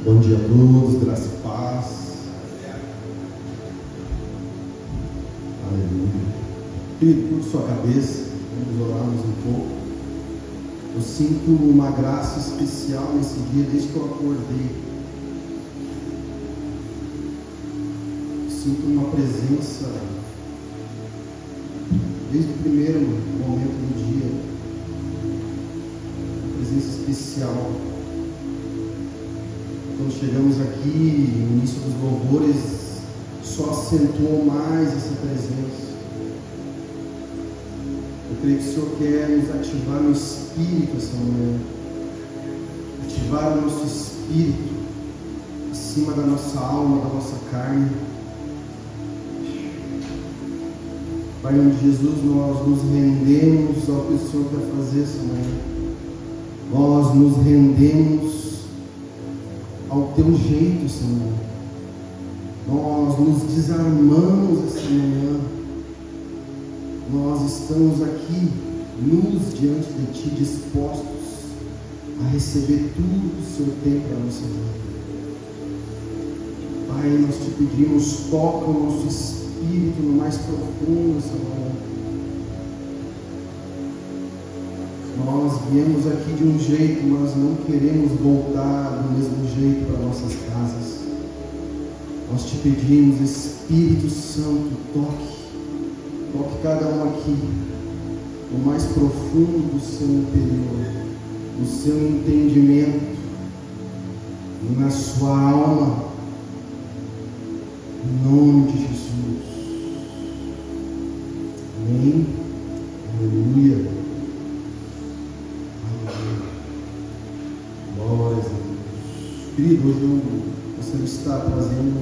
Bom dia a todos, graça e paz. Aleluia. Querido, curva sua cabeça, vamos orarmos um pouco. Eu sinto uma graça especial nesse dia, desde que eu acordei. Eu sinto uma presença, desde o primeiro momento do dia, uma presença especial. Quando chegamos aqui, no início dos louvores, só acentuou mais essa presença. Eu creio que o Senhor quer nos ativar no Espírito essa manhã. Ativar o nosso Espírito acima da nossa alma, da nossa carne. Pai, em nome de Jesus, nós nos rendemos ao que o Senhor quer fazer essa manhã. Nós nos rendemos ao teu jeito, Senhor. Nós nos desarmamos essa manhã. Nós estamos aqui, nus diante de Ti, dispostos a receber tudo que o Senhor tem para a nossa vida. Pai, nós te pedimos, toca o nosso espírito no mais profundo essa manhã. Nós viemos aqui de um jeito, mas não queremos voltar do mesmo jeito para nossas casas. Nós te pedimos, Espírito Santo, toque cada um aqui, no mais profundo do seu interior, no seu entendimento, na sua alma, em nome de Jesus. Amém. Aleluia. Glórias a Deus. Querido, hoje eu gostaria de estar trazendo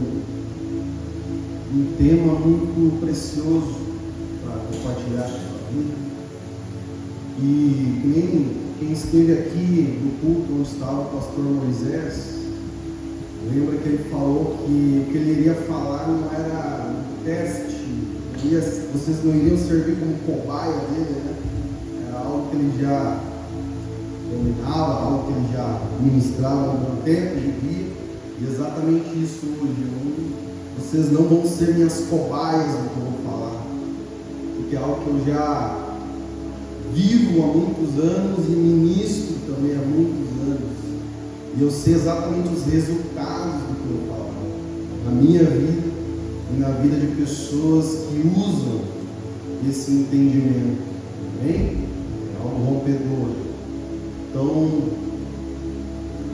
um tema muito precioso para compartilhar com a vida. E nem quem esteve aqui no culto onde estava o pastor Moisés, lembra que ele falou que o que ele iria falar não era um teste, vocês não iriam servir como cobaia dele, né? Era algo que ele já dominava, algo que ele já ministrava há um bom tempo, vivia, e exatamente isso hoje. Vocês não vão ser minhas cobaias no que eu vou falar, porque é algo que eu já vivo há muitos anos e ministro também há muitos anos, e eu sei exatamente os resultados do que eu vou falar, na minha vida e na vida de pessoas que usam esse entendimento, amém? É algo rompedor. Então,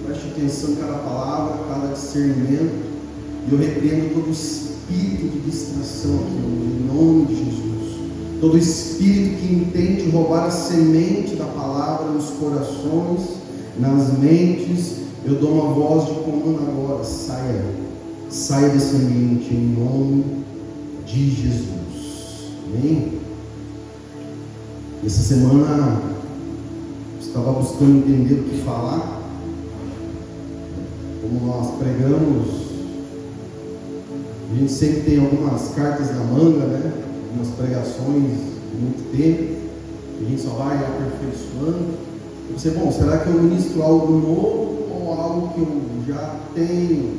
preste atenção em cada palavra, cada discernimento, e eu repreendo todo espírito de distração aqui, em nome de Jesus. Todo espírito que entende roubar a semente da palavra nos corações, nas mentes, eu dou uma voz de comando agora, saia desse ambiente, em nome de Jesus. Amém? Essa semana estava buscando entender o que falar. Como nós pregamos, a gente sempre tem algumas cartas na manga, né? Algumas pregações de muito tempo, que a gente só vai aperfeiçoando. Eu pensei, bom, será que eu ministro algo novo ou algo que eu já tenho?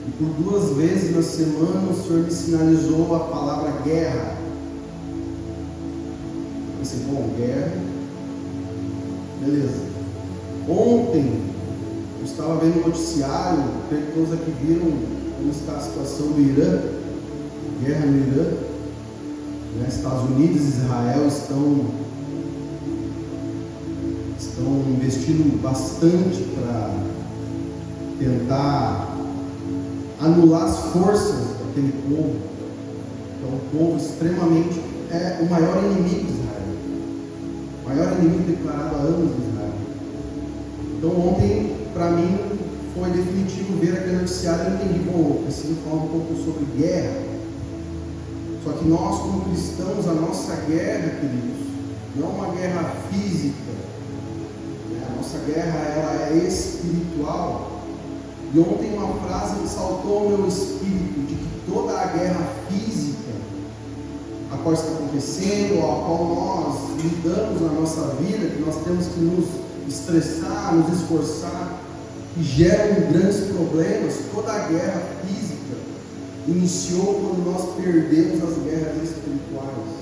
E por 2 vezes na semana o Senhor me sinalizou a palavra guerra. Eu pensei, bom, guerra, beleza. Ontem eu estava vendo o noticiário, creio que todos aqui viram como está a situação do Irã, guerra no Irã, né? Estados Unidos e Israel estão investindo bastante para tentar anular as forças daquele povo. Então, um povo extremamente, é o maior inimigo de Israel, o maior inimigo declarado há anos de Israel. Então ontem, para mim, foi definitivo ver aquele noticiário. Eu entendi, bom, eu preciso falar um pouco sobre guerra. Só que nós, como cristãos, a nossa guerra, queridos, não é uma guerra física, né? A nossa guerra, ela é espiritual. E ontem uma frase que saltou ao meu espírito, de que toda a guerra física a qual está acontecendo, a qual nós lidamos na nossa vida, que nós temos que nos estressar, nos esforçar, que geram grandes problemas. Toda a guerra física iniciou quando nós perdemos as guerras espirituais.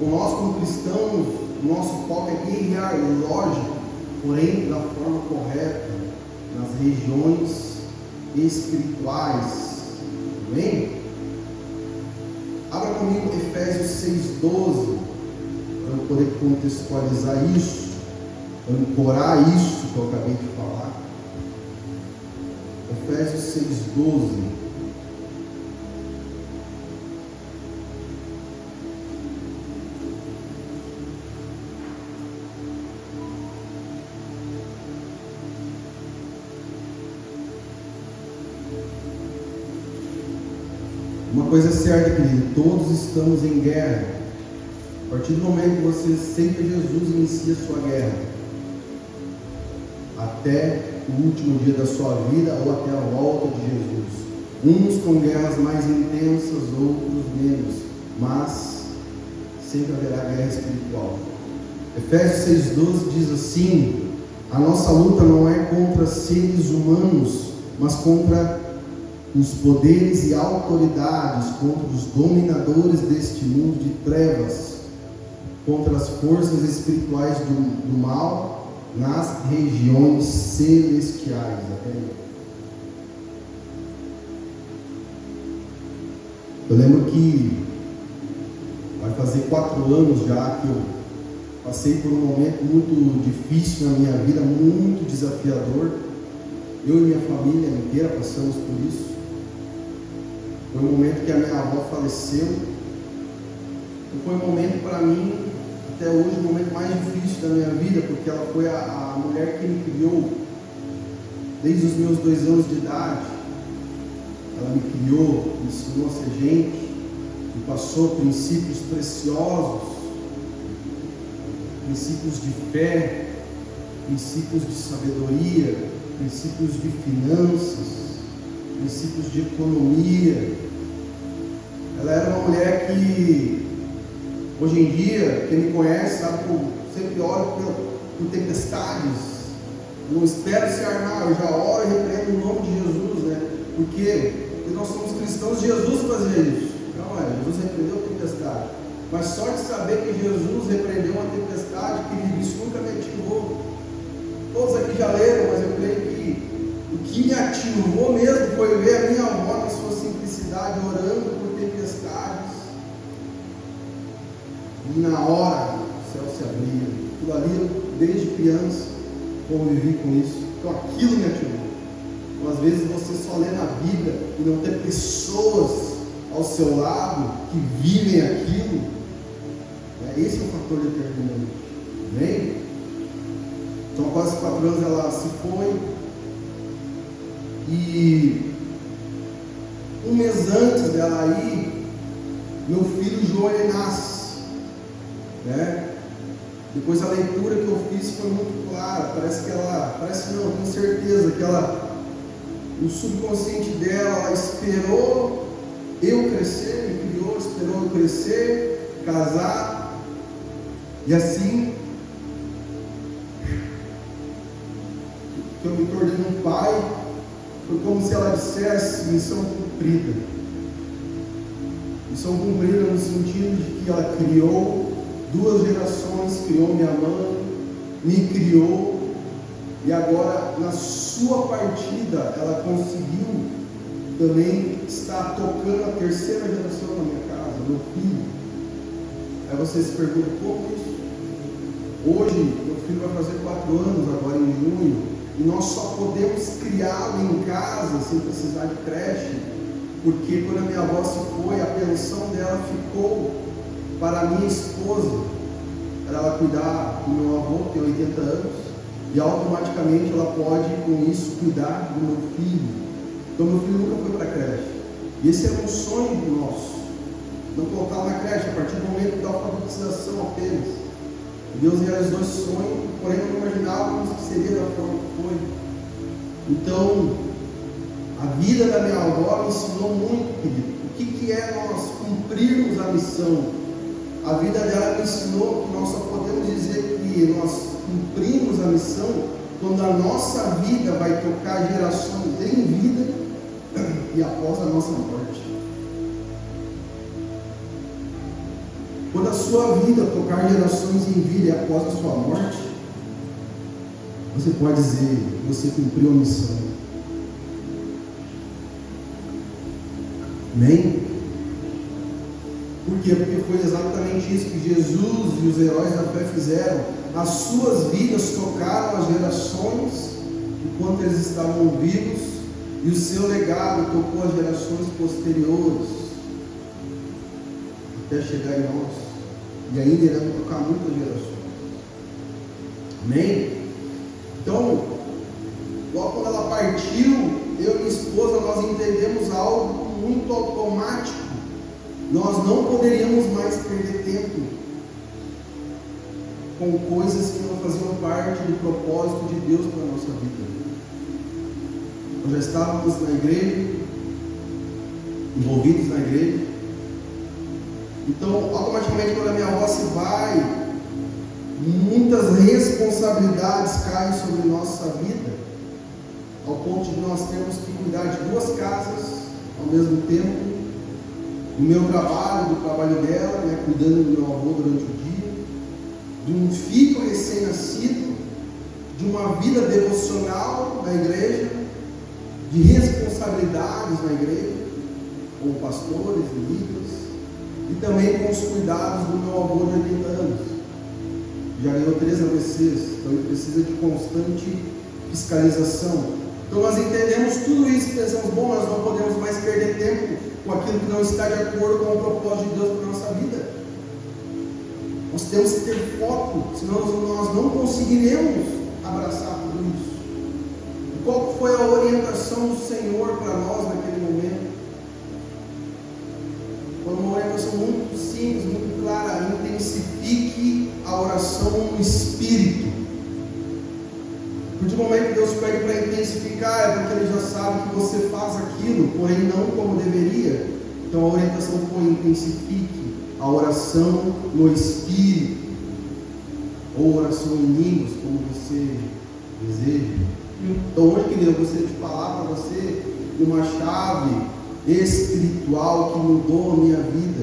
Nós, como cristãos, nosso foco é guerrear, lógico, porém da forma correta, nas regiões espirituais. Amém? Abra comigo Efésios 6,12, para eu poder contextualizar isso, ancorar isso que eu acabei de falar. Efésios 6,12. Uma coisa é certa, querido, todos estamos em guerra. A partir do momento que você aceita Jesus e inicia a sua guerra, até o último dia da sua vida ou até a volta de Jesus. Uns com guerras mais intensas, outros menos, mas sempre haverá guerra espiritual. Efésios 6,12 diz assim: a nossa luta não é contra seres humanos, mas contra os poderes e autoridades, contra os dominadores deste mundo de trevas, contra as forças espirituais do mal nas regiões celestiais. Eu lembro que vai fazer 4 anos já que eu passei por um momento muito difícil na minha vida, muito desafiador. Eu e minha família inteira passamos por isso. Foi um momento que a minha avó faleceu. E foi um momento para mim, até hoje, o momento mais difícil da minha vida, porque ela foi a mulher que me criou desde os meus 2 anos de idade. Ela me criou, me ensinou a ser gente, me passou princípios preciosos, princípios de fé, princípios de sabedoria, princípios de finanças, princípios de economia. Ela era uma mulher que, hoje em dia, quem me conhece sabe que eu sempre oro por tempestades. Eu não espero se armar, eu já oro e repreendo o nome de Jesus, né? Porque nós somos cristãos, Jesus fazia isso. Não é? Jesus repreendeu a tempestade. Mas só de saber que Jesus repreendeu uma tempestade, que isso nunca me ativou. Todos aqui já leram, mas eu creio que o que me ativou mesmo foi ver a minha avó na sua simplicidade, orando por tempestades. E na hora o céu se abria. Tudo ali, desde criança, convivi com isso. Então aquilo me ativou. Então, às vezes você só lê na Bíblia e não tem pessoas ao seu lado que vivem aquilo. Esse é o fator determinante. Amém? Então, quase 4 anos ela se foi. E um mês antes dela ir, meu filho João ele nasce, né? Depois a leitura que eu fiz foi muito clara. Parece não, tenho certeza que o subconsciente dela, ela esperou eu crescer, me criou, esperou eu crescer, casar, e assim que eu me tornei um pai. Foi como se ela dissesse: missão cumprida. Missão cumprida no sentido de que ela criou 2 gerações, criou minha mãe, me criou, e agora na sua partida ela conseguiu também estar tocando a 3ª geração na minha casa, meu filho. Aí você se pergunta: como isso? Hoje meu filho vai fazer 4 anos agora em junho. E nós só podemos criá-lo em casa, sem precisar de creche, porque quando a minha avó se foi, a pensão dela ficou para a minha esposa, para ela cuidar do meu avô, que tem 80 anos, e automaticamente ela pode, com isso, cuidar do meu filho. Então meu filho nunca foi para a creche. E esse era um sonho nosso, não colocá-lo na creche, a partir do momento da alfabetização apenas. Deus realizou esse sonho, porém não imaginávamos que seria da forma que foi. Então, a vida da minha avó me ensinou muito, querido. O que é nós cumprirmos a missão? A vida dela me ensinou que nós só podemos dizer que nós cumprimos a missão quando a nossa vida vai tocar gerações em vida e após a nossa morte. Quando a sua vida tocar gerações em vida e após a sua morte, você pode dizer que você cumpriu a missão. Amém? Por quê? Porque foi exatamente isso que Jesus e os heróis da fé fizeram. As suas vidas tocaram as gerações enquanto eles estavam vivos, e o seu legado tocou as gerações posteriores até chegar em nós, e ainda irão tocar muitas gerações. Amém? Então, logo quando ela partiu, eu e minha esposa, nós entendemos algo muito automático. Nós não poderíamos mais perder tempo com coisas que não faziam parte do propósito de Deus para a nossa vida. Nós já estávamos na igreja, envolvidos na igreja. Então, automaticamente, quando a minha avó se vai, muitas responsabilidades caem sobre nossa vida, ao ponto de nós termos que cuidar de duas casas ao mesmo tempo, do meu trabalho, do trabalho dela, né, cuidando do meu avô durante o dia, de um filho recém-nascido, de uma vida devocional na igreja, de responsabilidades na igreja, com pastores e líderes, e também com os cuidados do meu avô de 80 anos. Já ganhou 3 AVCs, então ele precisa de constante fiscalização. Então nós entendemos tudo isso e pensamos, bom, nós não podemos mais perder tempo com aquilo que não está de acordo com o propósito de Deus para a nossa vida. Nós temos que ter foco, senão nós não conseguiremos abraçar tudo isso. E qual foi a orientação do Senhor para nós naquele momento? Foi uma orientação muito simples, muito clara: intensifique a oração no Espírito. Porque o momento que Deus pede para intensificar é porque Ele já sabe que você faz aquilo, porém não como deveria. Então a orientação foi: intensifique a oração no Espírito, ou oração em línguas, como você deseja. Então hoje, querido, eu gostaria de falar para você de uma chave espiritual que mudou a minha vida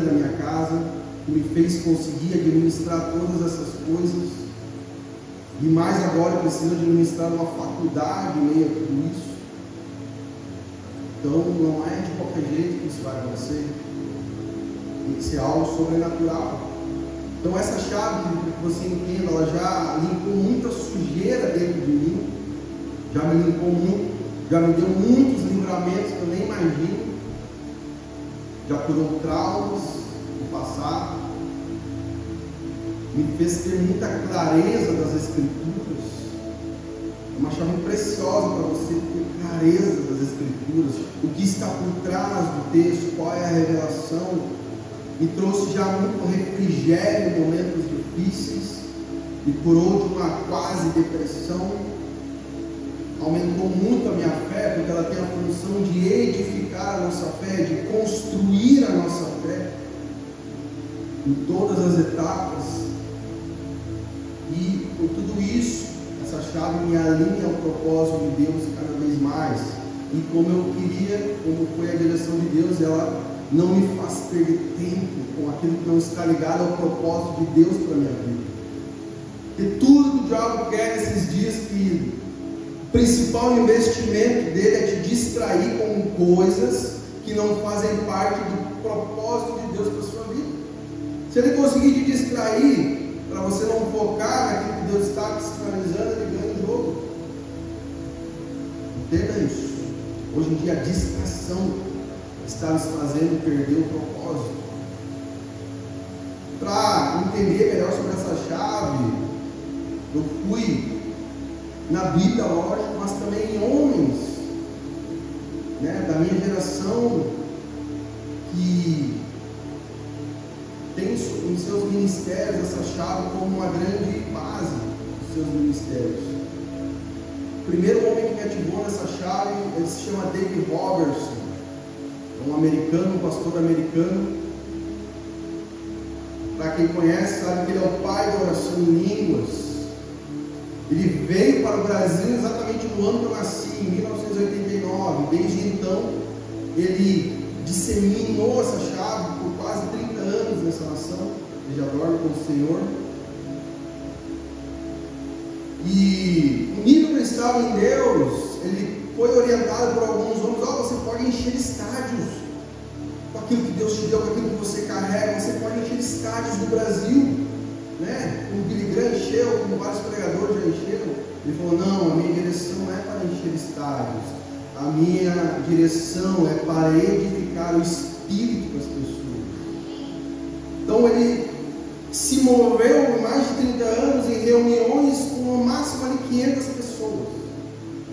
na minha casa, que me fez conseguir administrar todas essas coisas. E mais agora eu preciso administrar uma faculdade em meio a tudo isso. Então não é de qualquer jeito que isso vai acontecer. Tem que ser algo sobrenatural. Então essa chave, para que você entenda, ela já limpou muita sujeira dentro de mim. Já me limpou muito. Já me deu muitos livramentos que eu nem imagino. Já curou traumas do passado. Me fez ter muita clareza das Escrituras. É uma chave preciosa para você ter clareza das Escrituras, o que está por trás do texto, qual é a revelação. Me trouxe já muito refrigério em momentos difíceis, me curou de uma quase depressão, aumentou muito a minha fé, porque ela tem a função de edificar a nossa fé, de construir a nossa fé em todas as etapas. E com tudo isso, essa chave me alinha ao propósito de Deus cada vez mais. E como eu queria, como foi a direção de Deus, ela não me faz perder tempo com aquilo que não está ligado ao propósito de Deus para a minha vida. Porque tudo que o diabo quer nesses dias, que o principal investimento dele é te distrair com coisas que não fazem parte do propósito de Deus para a sua vida. Se ele conseguir te distrair, para você não focar naquilo que Deus está te sinalizando, ele ganha o jogo. Entenda isso. Hoje em dia a distração está nos fazendo perder o propósito. Para entender melhor sobre essa chave, eu fui na Bíblia, lógico, mas também em homens, né, da minha geração, que tem em seus ministérios essa chave como uma grande base dos seus ministérios. O primeiro homem que me ativou nessa chave, ele se chama David Robertson. É um americano, um pastor americano. Para quem conhece, sabe que ele é o pai da oração em línguas. Ele veio para o Brasil exatamente no ano que eu nasci, em 1989. Desde então, ele disseminou essa chave por quase 30 anos nessa nação. Ele já dorme com o Senhor. E o nível que ele estava em Deus, ele foi orientado por alguns homens: você pode encher estádios com aquilo que Deus te deu, com aquilo que você carrega. Você pode encher estádios do Brasil, né? Como o Billy Graham encheu, como vários pregadores já encheram. Ele falou: não, a minha direção não é para encher estádios, a minha direção é para edificar o espírito das pessoas. Então ele se moveu mais de 30 anos em reuniões com no máximo ali 500 pessoas,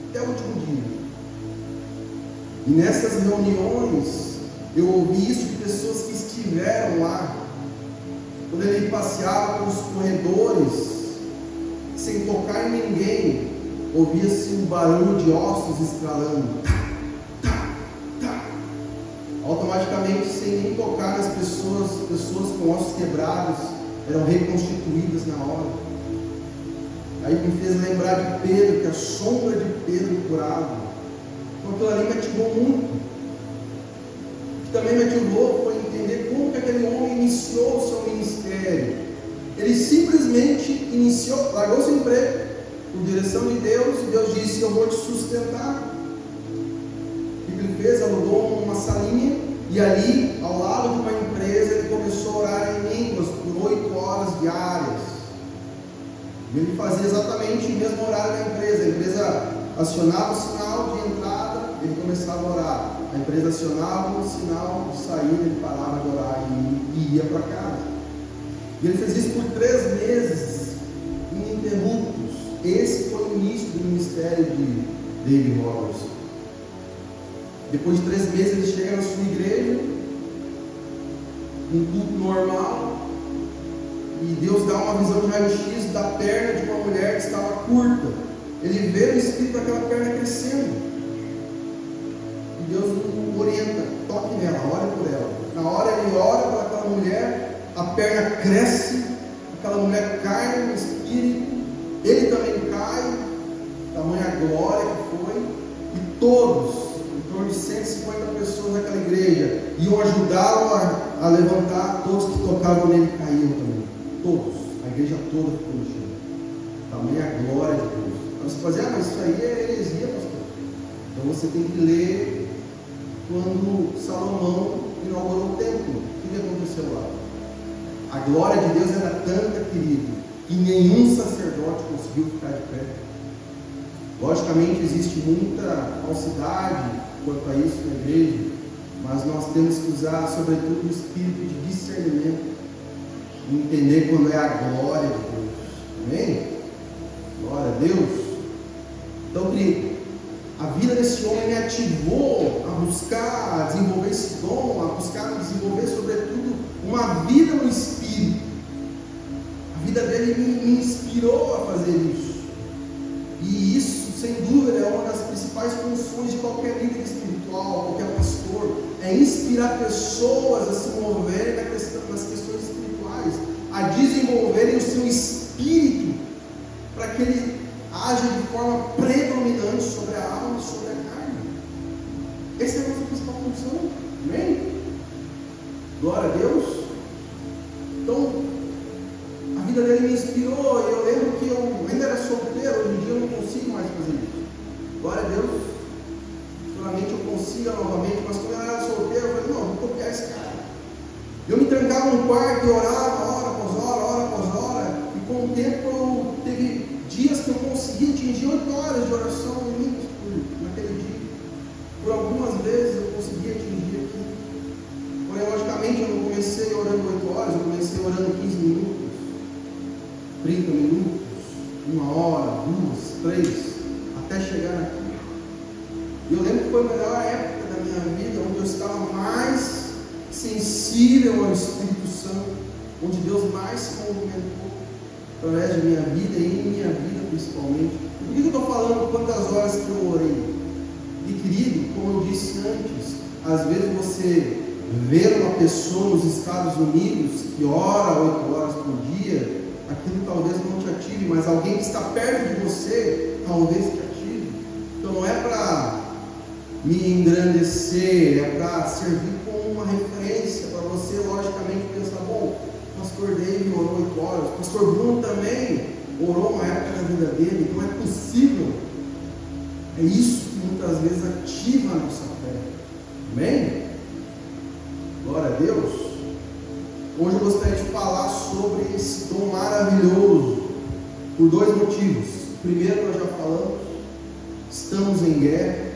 até o último dia. E nessas reuniões eu ouvi isso de pessoas que estiveram lá. Quando ele passeava pelos corredores, sem tocar em ninguém, ouvia-se um barulho de ossos estralando. Tá, tá, tá. Automaticamente, sem nem tocar nas pessoas com ossos quebrados eram reconstituídas na hora. Aí me fez lembrar de Pedro, que a sombra de Pedro curava. Então aquilo ali me ativou muito. O que também me ativou foi entender como que aquele homem iniciou o seu ministério. Ele simplesmente iniciou, largou seu emprego, por direção de Deus, e Deus disse: eu vou te sustentar. O que ele fez? Alugou uma salinha, e ali, ao lado de uma empresa, ele começou a orar em línguas por 8 horas diárias. E ele fazia exatamente o mesmo horário da empresa. A empresa acionava o sinal de entrada, ele começava a orar. A empresa acionava o sinal de saída, ele parava de orar e ia para casa. E ele fez isso por 3 meses, ininterruptos. Esse foi o início do ministério de David Robertson. Depois de 3 meses, ele chega na sua igreja, um culto normal, e Deus dá uma visão de raio-x da perna de uma mulher que estava curta. Ele vê o espírito daquela perna crescendo, e Deus o orienta: toque nela, ore por ela. Na hora ele ora por aquela mulher, a perna cresce, aquela mulher cai no espírito, ele também cai, tamanha glória que foi, e todos, em torno de 150 pessoas naquela igreja, iam ajudá-lo a levantar. Todos que tocavam nele caíam também, todos, a igreja toda ficou no chão, tamanha glória de Deus. Então você fazia: mas isso aí é heresia, pastor. Então você tem que ler quando Salomão inaugurou o templo. O que aconteceu lá? A glória de Deus era tanta, querido, que nenhum sacerdote conseguiu ficar de pé. Logicamente existe muita falsidade quanto a isso na igreja, mas nós temos que usar sobretudo o espírito de discernimento e entender quando é a glória de Deus. Amém? Glória a Deus. Então, querido, a vida desse homem me ativou a buscar, a desenvolver esse dom, a buscar desenvolver sobretudo uma vida no Espírito. A vida dele me inspirou a fazer isso. E isso, sem dúvida, é uma das principais funções de qualquer líder espiritual, qualquer pastor, é inspirar pessoas a se moverem nas questões espirituais, a desenvolverem o seu espírito, para que ele haja de forma predominante sobre a alma e sobre a carne. Essa é a nossa principal função. Amém? Glória a Deus. Então, a vida dele me inspirou. E eu lembro que eu ainda era solteiro. Hoje em dia eu não consigo mais fazer isso. Glória a Deus. Futuramente eu consiga novamente. Mas quando eu era solteiro, eu falei: não, vou copiar esse cara. Eu me trancava no quarto e orava hora após hora. E com o tempo teve dias que eu consegui atingir 8 horas de oração naquele dia. Por algumas vezes eu consegui atingir aqui. Porém, logicamente, eu não comecei orando 8 horas, eu comecei orando 15 minutos, 30 minutos, 1 hora, 2, 3, até chegar aqui. E eu lembro que foi a melhor época da minha vida, onde eu estava mais sensível ao Espírito Santo, onde Deus mais se movimentou através de minha vida e em minha vida principalmente. Por que eu estou falando quantas horas que eu orei? E querido, como eu disse antes, às vezes você ver uma pessoa nos Estados Unidos que ora 8 horas por dia, aquilo talvez não te ative, mas alguém alguém que está perto de você, talvez te ative. Então não é para me engrandecer, é para servir como uma referência para você, logicamente, pensar, bom, o pastor David orou 8 horas, o pastor Bruno também orou uma época na vida dele, então é possível. É isso que muitas vezes ativa a nossa fé. Amém? Glória a Deus. Hoje eu gostaria de falar sobre esse dom maravilhoso, por 2 motivos. Primeiro, nós já falamos, estamos em guerra,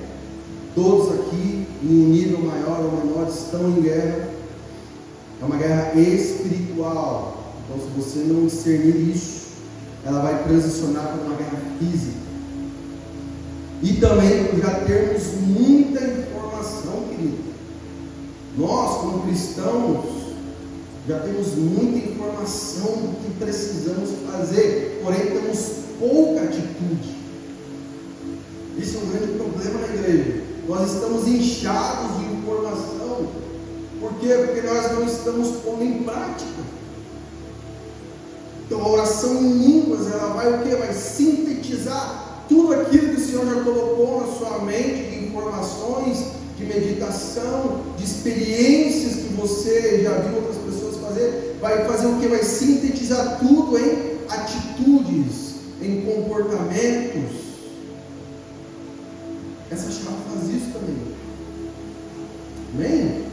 todos aqui, em um nível maior ou menor, estão em guerra. É uma guerra espiritual. Então, se você não discernir isso, ela vai transicionar para uma guerra física. E também por já termos muita informação, querido. Nós, como cristãos, já temos muita informação do que precisamos fazer, porém temos pouca atitude. Isso é um grande problema na igreja. Nós estamos inchados de informação. Por quê? Porque nós não estamos pondo em prática. Então a oração em línguas, ela vai o quê? Vai sintetizar tudo aquilo que o Senhor já colocou na sua mente, de informações, de meditação, de experiências que você já viu outras pessoas fazer. Vai fazer o quê? Vai sintetizar tudo em atitudes, em comportamentos. Essa chave faz isso também. Amém?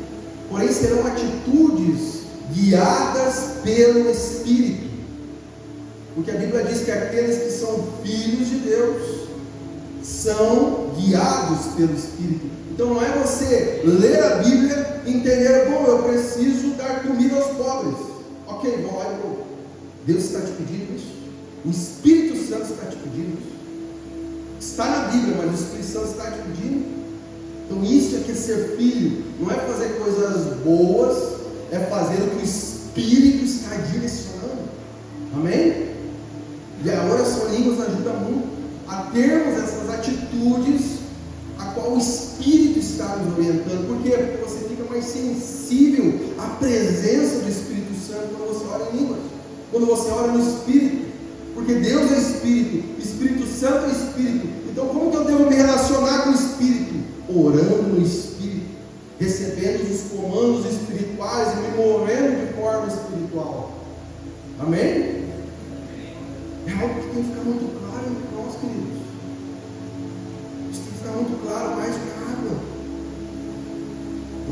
Porém serão atitudes guiadas pelo Espírito. Porque a Bíblia diz que aqueles que são filhos de Deus são guiados pelo Espírito. Então não é você ler a Bíblia e entender, bom, eu preciso dar comida aos pobres. Ok, vou lá e vou. Deus está te pedindo isso. O Espírito Santo está te pedindo isso. Está na Bíblia, mas o Espírito Santo está te pedindo. Então isso é que é ser filho. Não é fazer coisas boas, é fazer o que o Espírito está direcionando. Amém? E a oração em línguas ajuda muito a termos essas atitudes a qual o Espírito está nos orientando. Por quê? Porque você fica mais sensível à presença do Espírito Santo quando você ora em línguas, quando você ora no Espírito. Porque Deus é Espírito, Espírito Santo é Espírito. Então como que eu devo me relacionar com o Espírito? Orando no Espírito, recebendo os comandos espirituais e me movendo de forma espiritual. Amém? É algo que tem que ficar muito claro entre nós, queridos. Isso tem que ficar muito claro, mais que água.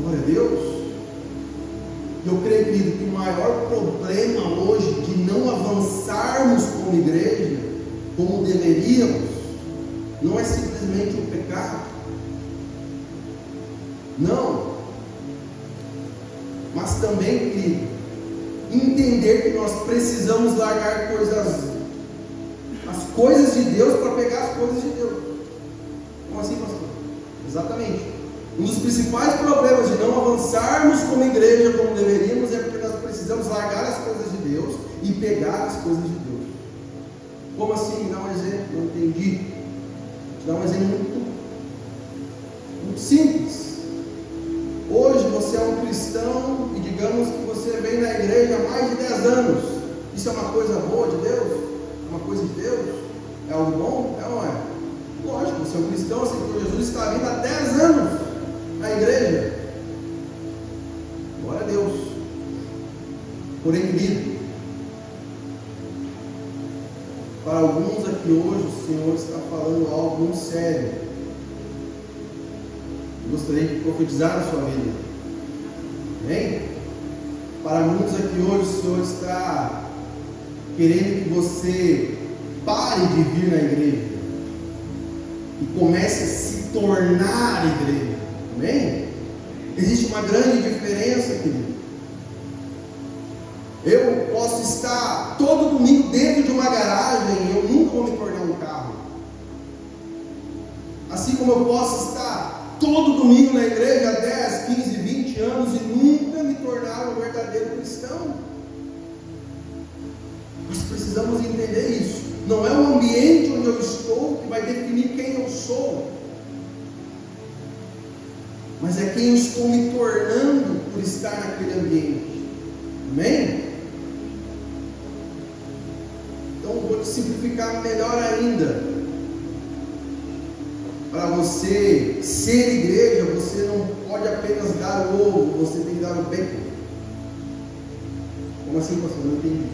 Glória a Deus. E eu creio, querido, que o maior problema hoje de não avançarmos como igreja, como deveríamos, não é simplesmente o pecado. Não. Mas também, querido, entender que nós precisamos largar as coisas de Deus para pegar as coisas de Deus. Como assim, pastor? Exatamente. Um dos principais problemas de não avançarmos como igreja, como deveríamos, é porque nós precisamos largar as coisas de Deus e pegar as coisas de Deus. Como assim? Me dá um exemplo, não entendi. Vou te dar um exemplo muito simples. Hoje você é um cristão e digamos que você vem na igreja há mais de 10 anos. Isso é uma coisa boa de Deus? É uma coisa de Deus? É algo bom? É ou não é? Lógico, você é um cristão, assim, porque Jesus está vindo há 10 anos na igreja. Glória a Deus. Porém, querido, para alguns aqui hoje o Senhor está falando algo muito sério. Eu gostaria de profetizar na sua vida. Amém? Para muitos aqui hoje o Senhor está querendo que você pare de vir na igreja e comece a se tornar igreja. Amém? Existe uma grande diferença, querido. Eu posso estar todo domingo dentro de uma garagem e eu nunca vou me tornar um carro. Assim como eu posso estar todo domingo na igreja há 10, 15, 20 anos e nunca me tornar um verdadeiro cristão. Nós precisamos entender isso. Não é o ambiente onde eu estou que vai definir quem eu sou, mas é quem eu estou me tornando por estar naquele ambiente. Amém? Então vou te simplificar melhor ainda. Para você ser igreja, você não pode apenas dar o ovo, você tem que dar o bacon. Como assim, pastor? Não entendi.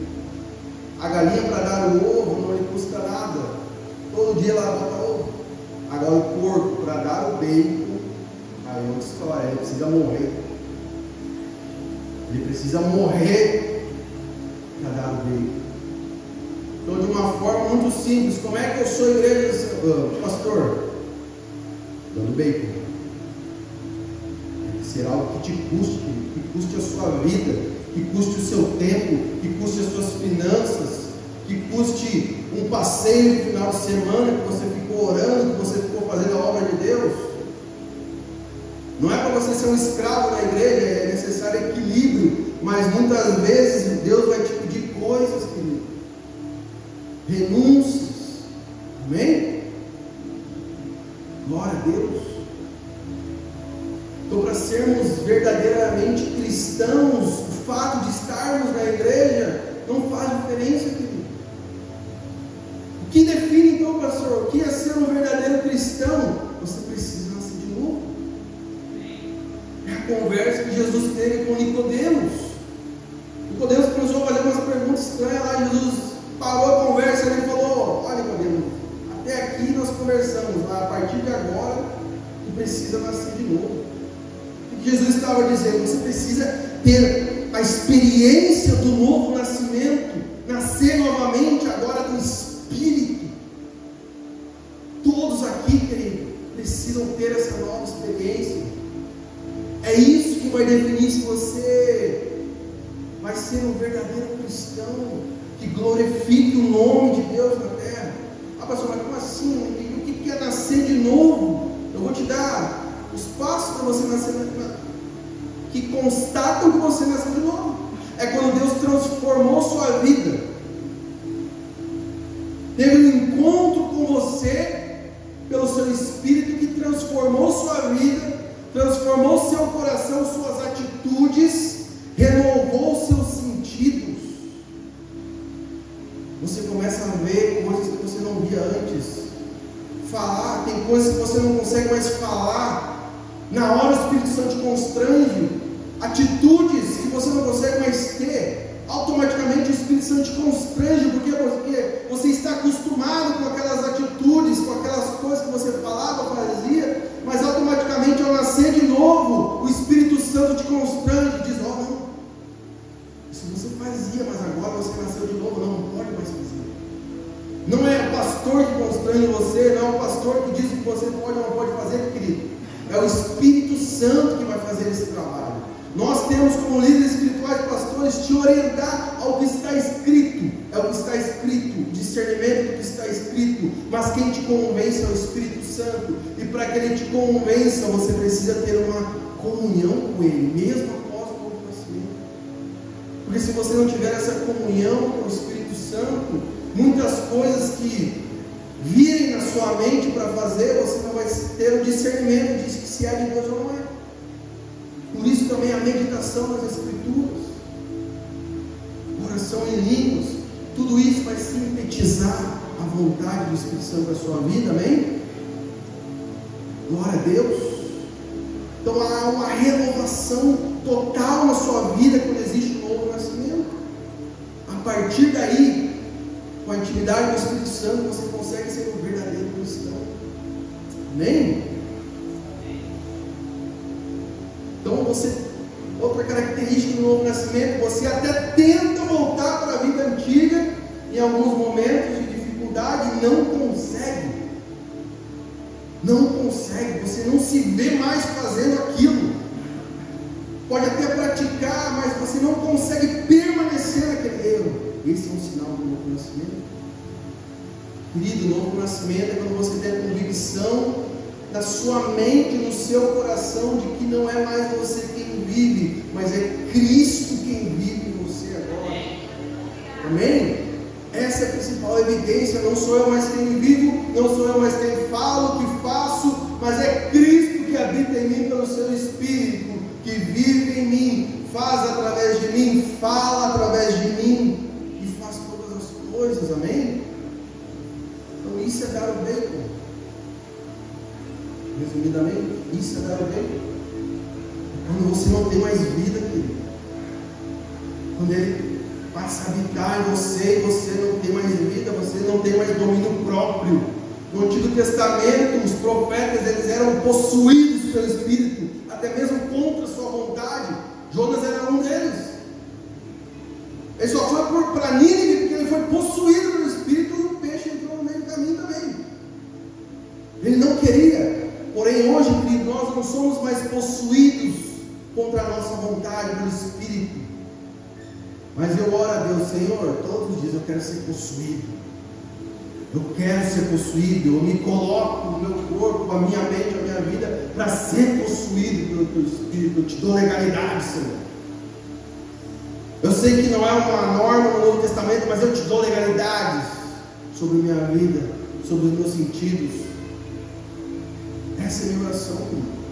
A galinha, para dar o ovo não lhe custa nada. Todo dia ela bota ovo. Agora o porco, para dar o bacon, aí é outra história, ele precisa morrer. Ele precisa morrer para dar o bacon. Então, de uma forma muito simples, como é que eu sou igreja, pastor? Dando bacon. Tem que ser algo que te custe, que custe a sua vida, que custe o seu tempo, que custe as suas finanças, que custe um passeio no final de semana que você ficou orando, que você ficou fazendo a obra de Deus. Não é para você ser um escravo na igreja, é necessário equilíbrio, mas muitas vezes Deus vai te pedir coisas, querido, renúncias. Amém? Glória a Deus. Então, para sermos verdadeiramente cristãos, o fato de estarmos na igreja não faz diferença, querido. O que define então, pastor, o que é ser um verdadeiro cristão? Você precisa nascer de novo. É a conversa que Jesus teve com Nicodemos. Nicodemos começou a fazer umas perguntas estranhas lá. Jesus parou a conversa e ele falou: olha, Nicodemos, até aqui nós conversamos, a partir de agora tu precisa nascer de novo. O que Jesus estava dizendo? Você precisa ter a experiência do novo nascimento, nascer novamente agora do Espírito. Todos aqui, querido, precisam ter essa nova experiência. É isso que vai definir se você vai ser um verdadeiro cristão, que glorifique o nome de Deus na terra. Ah, pastor, mas como assim? O que é nascer de novo? Eu vou te dar os passos para você nascer, que constatam que você nasceu de novo. É quando Deus transformou sua vida, teve um encontro com você pelo seu Espírito, que transformou sua vida, transformou seu coração, suas atitudes, renovou seus sentidos. Você começa a ver coisas que você não via antes. Falar, tem coisas que você não consegue mais falar. Na hora o Espírito Santo te constrange. Atitudes que você não consegue mais ter. Automaticamente o Espírito Santo te constrange. Porque você está acostumado com aquelas atitudes, com aquelas coisas que você falava, fazia. Mas automaticamente ao nascer de novo, o Espírito Santo te constrange. Diz: ó, não, isso você fazia, mas agora você nasceu de novo, não pode mais fazer. Não é o pastor que constrange você, não é o pastor que diz o que você pode ou não pode fazer, querido. É o Espírito Santo que vai fazer esse trabalho. Nós temos como líderes espirituais, pastores, te orientar ao que está escrito. É o que está escrito, discernimento do que está escrito. Mas quem te convence é o Espírito Santo. E para que ele te convença, você precisa ter uma comunhão com ele, mesmo após o novo nascimento. Porque se você não tiver essa comunhão com o Espírito Santo, muitas coisas que virem na sua mente para fazer, você não vai ter o discernimento de se é de Deus ou não é. Por isso também a meditação nas Escrituras, oração em línguas, tudo isso vai sintetizar a vontade do Espírito Santo para a sua vida, amém? Glória a Deus. Então há uma renovação total na sua vida quando existe um novo nascimento. A partir daí, com a intimidade do Espírito Santo, você consegue ser um verdadeiro cristão. Amém? Então outra característica do novo nascimento, você até tenta voltar para a vida antiga em alguns momentos de dificuldade e não consegue. Não consegue, você não se vê mais fazendo aquilo. Pode até praticar, mas você não consegue permanecer naquele erro. Esse é um sinal do novo nascimento. Querido, o novo nascimento é quando você tem a convicção na sua mente, no seu coração, de que não é mais você quem vive, mas é Cristo quem vive em você agora. Amém? Essa é a principal evidência. Não sou eu mais quem vivo, não sou eu mais quem falo, que faço, mas é Cristo que habita em mim pelo seu Espírito, que vive em mim, faz através de mim, fala através de mim e faz todas as coisas. Amém? resumidamente, isso é dar o bem. Quando você não tem mais vida, querido. Quando Ele passa a habitar em você e você não tem mais vida, você não tem mais domínio próprio. No Antigo Testamento, os profetas, eles eram possuídos pelo Espírito, até mesmo contra a sua vontade. Jonas era um deles. Ele só foi para Nínive porque ele foi possuído pelo Espírito e o peixe entrou no meio do caminho também. Ele não queria. Porém, hoje, querido, nós não somos mais possuídos contra a nossa vontade pelo Espírito. Mas eu oro a Deus, Senhor, todos os dias eu quero ser possuído. Eu quero ser possuído. Eu me coloco no meu corpo, a minha mente, a minha vida, para ser possuído pelo Teu Espírito. Eu te dou legalidade, Senhor. Eu sei que não é uma norma no Novo Testamento, mas eu te dou legalidades sobre minha vida, sobre os meus sentidos. Essa é a minha oração, querido.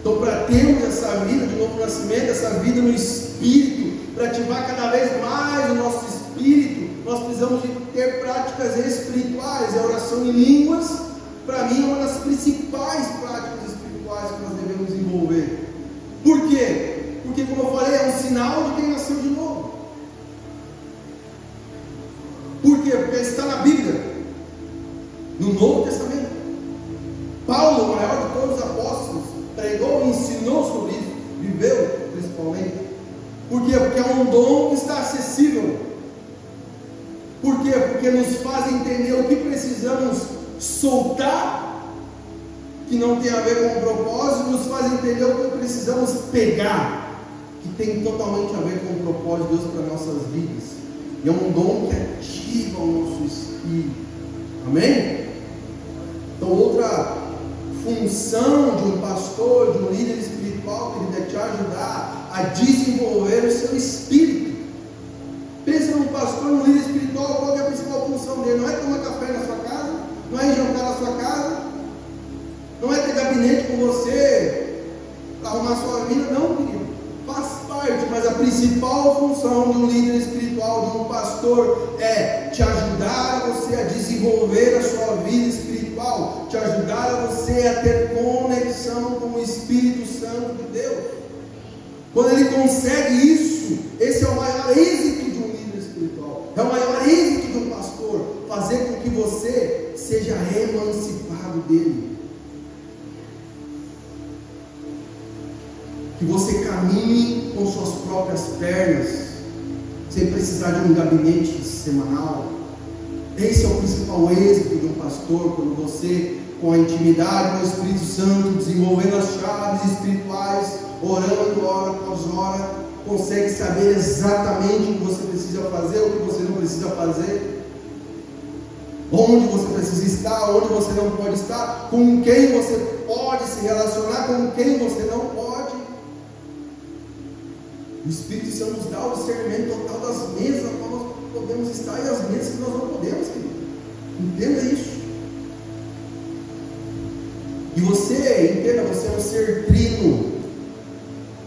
Então, para termos essa vida de novo nascimento, essa vida no Espírito, para ativar cada vez mais o nosso Espírito, nós precisamos de ter práticas espirituais. E a oração em línguas, para mim, é uma das principais práticas espirituais que nós devemos desenvolver. Por quê? Porque, como eu falei, é um sinal de quem nasceu de novo. Por quê? Porque está na Bíblia, no Novo Testamento. Paulo, o maior de todos os apóstolos, pregou e ensinou sobre isso, viveu principalmente. Por quê? Porque é um dom que está acessível. Por quê? Porque nos faz entender o que precisamos soltar, que não tem a ver com o propósito, nos faz entender o que precisamos pegar, que tem totalmente a ver com o propósito de Deus para nossas vidas. E é um dom que ativa o nosso espírito. Amém? Então, outra função de um pastor, de um líder espiritual, querido, é te ajudar a desenvolver o seu espírito. Pensa num pastor, num líder espiritual, qual é a principal função dele? Não é tomar café na sua casa, não é jantar na sua casa, não é ter gabinete com você para arrumar sua vida, não, querido. Faz parte, mas a principal função de um líder espiritual, de um pastor, é te ajudar a você a desenvolver a sua vida espiritual, te ajudar a você a ter conexão com o Espírito Santo de Deus. Quando ele consegue isso, esse é o maior êxito de um líder espiritual, é o maior êxito de um pastor, fazer com que você seja emancipado dele. Que você caminhe com suas próprias pernas, sem precisar de um gabinete semanal. Esse é o principal êxito de um pastor, quando você, com a intimidade com o Espírito Santo, desenvolvendo as chaves espirituais, orando hora após hora, consegue saber exatamente o que você precisa fazer, o que você não precisa fazer, onde você precisa estar, onde você não pode estar, com quem você pode se relacionar, com quem você não pode. O Espírito Santo nos dá o discernimento total das mesas nas quais nós podemos estar e as mesas que nós não podemos, querido. Entenda isso. E você, entenda, você é um ser trino.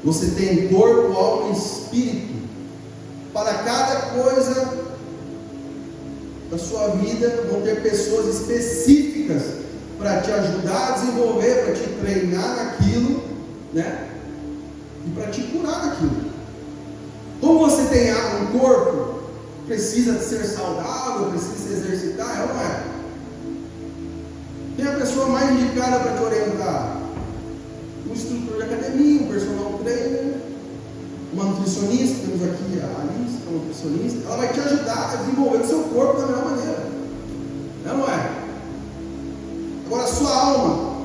Você tem corpo, alma e espírito. Para cada coisa da sua vida vão ter pessoas específicas para te ajudar a desenvolver, para te treinar naquilo, né? E para te curar naquilo. Como você tem um corpo, precisa ser saudável, precisa se exercitar, é ou não é? Quem é a pessoa mais indicada para te orientar? Um instrutor de academia, um personal trainer, uma nutricionista, temos aqui a Alice, que é uma nutricionista, ela vai te ajudar a desenvolver o seu corpo da melhor maneira. É ou não é? Agora, a sua alma,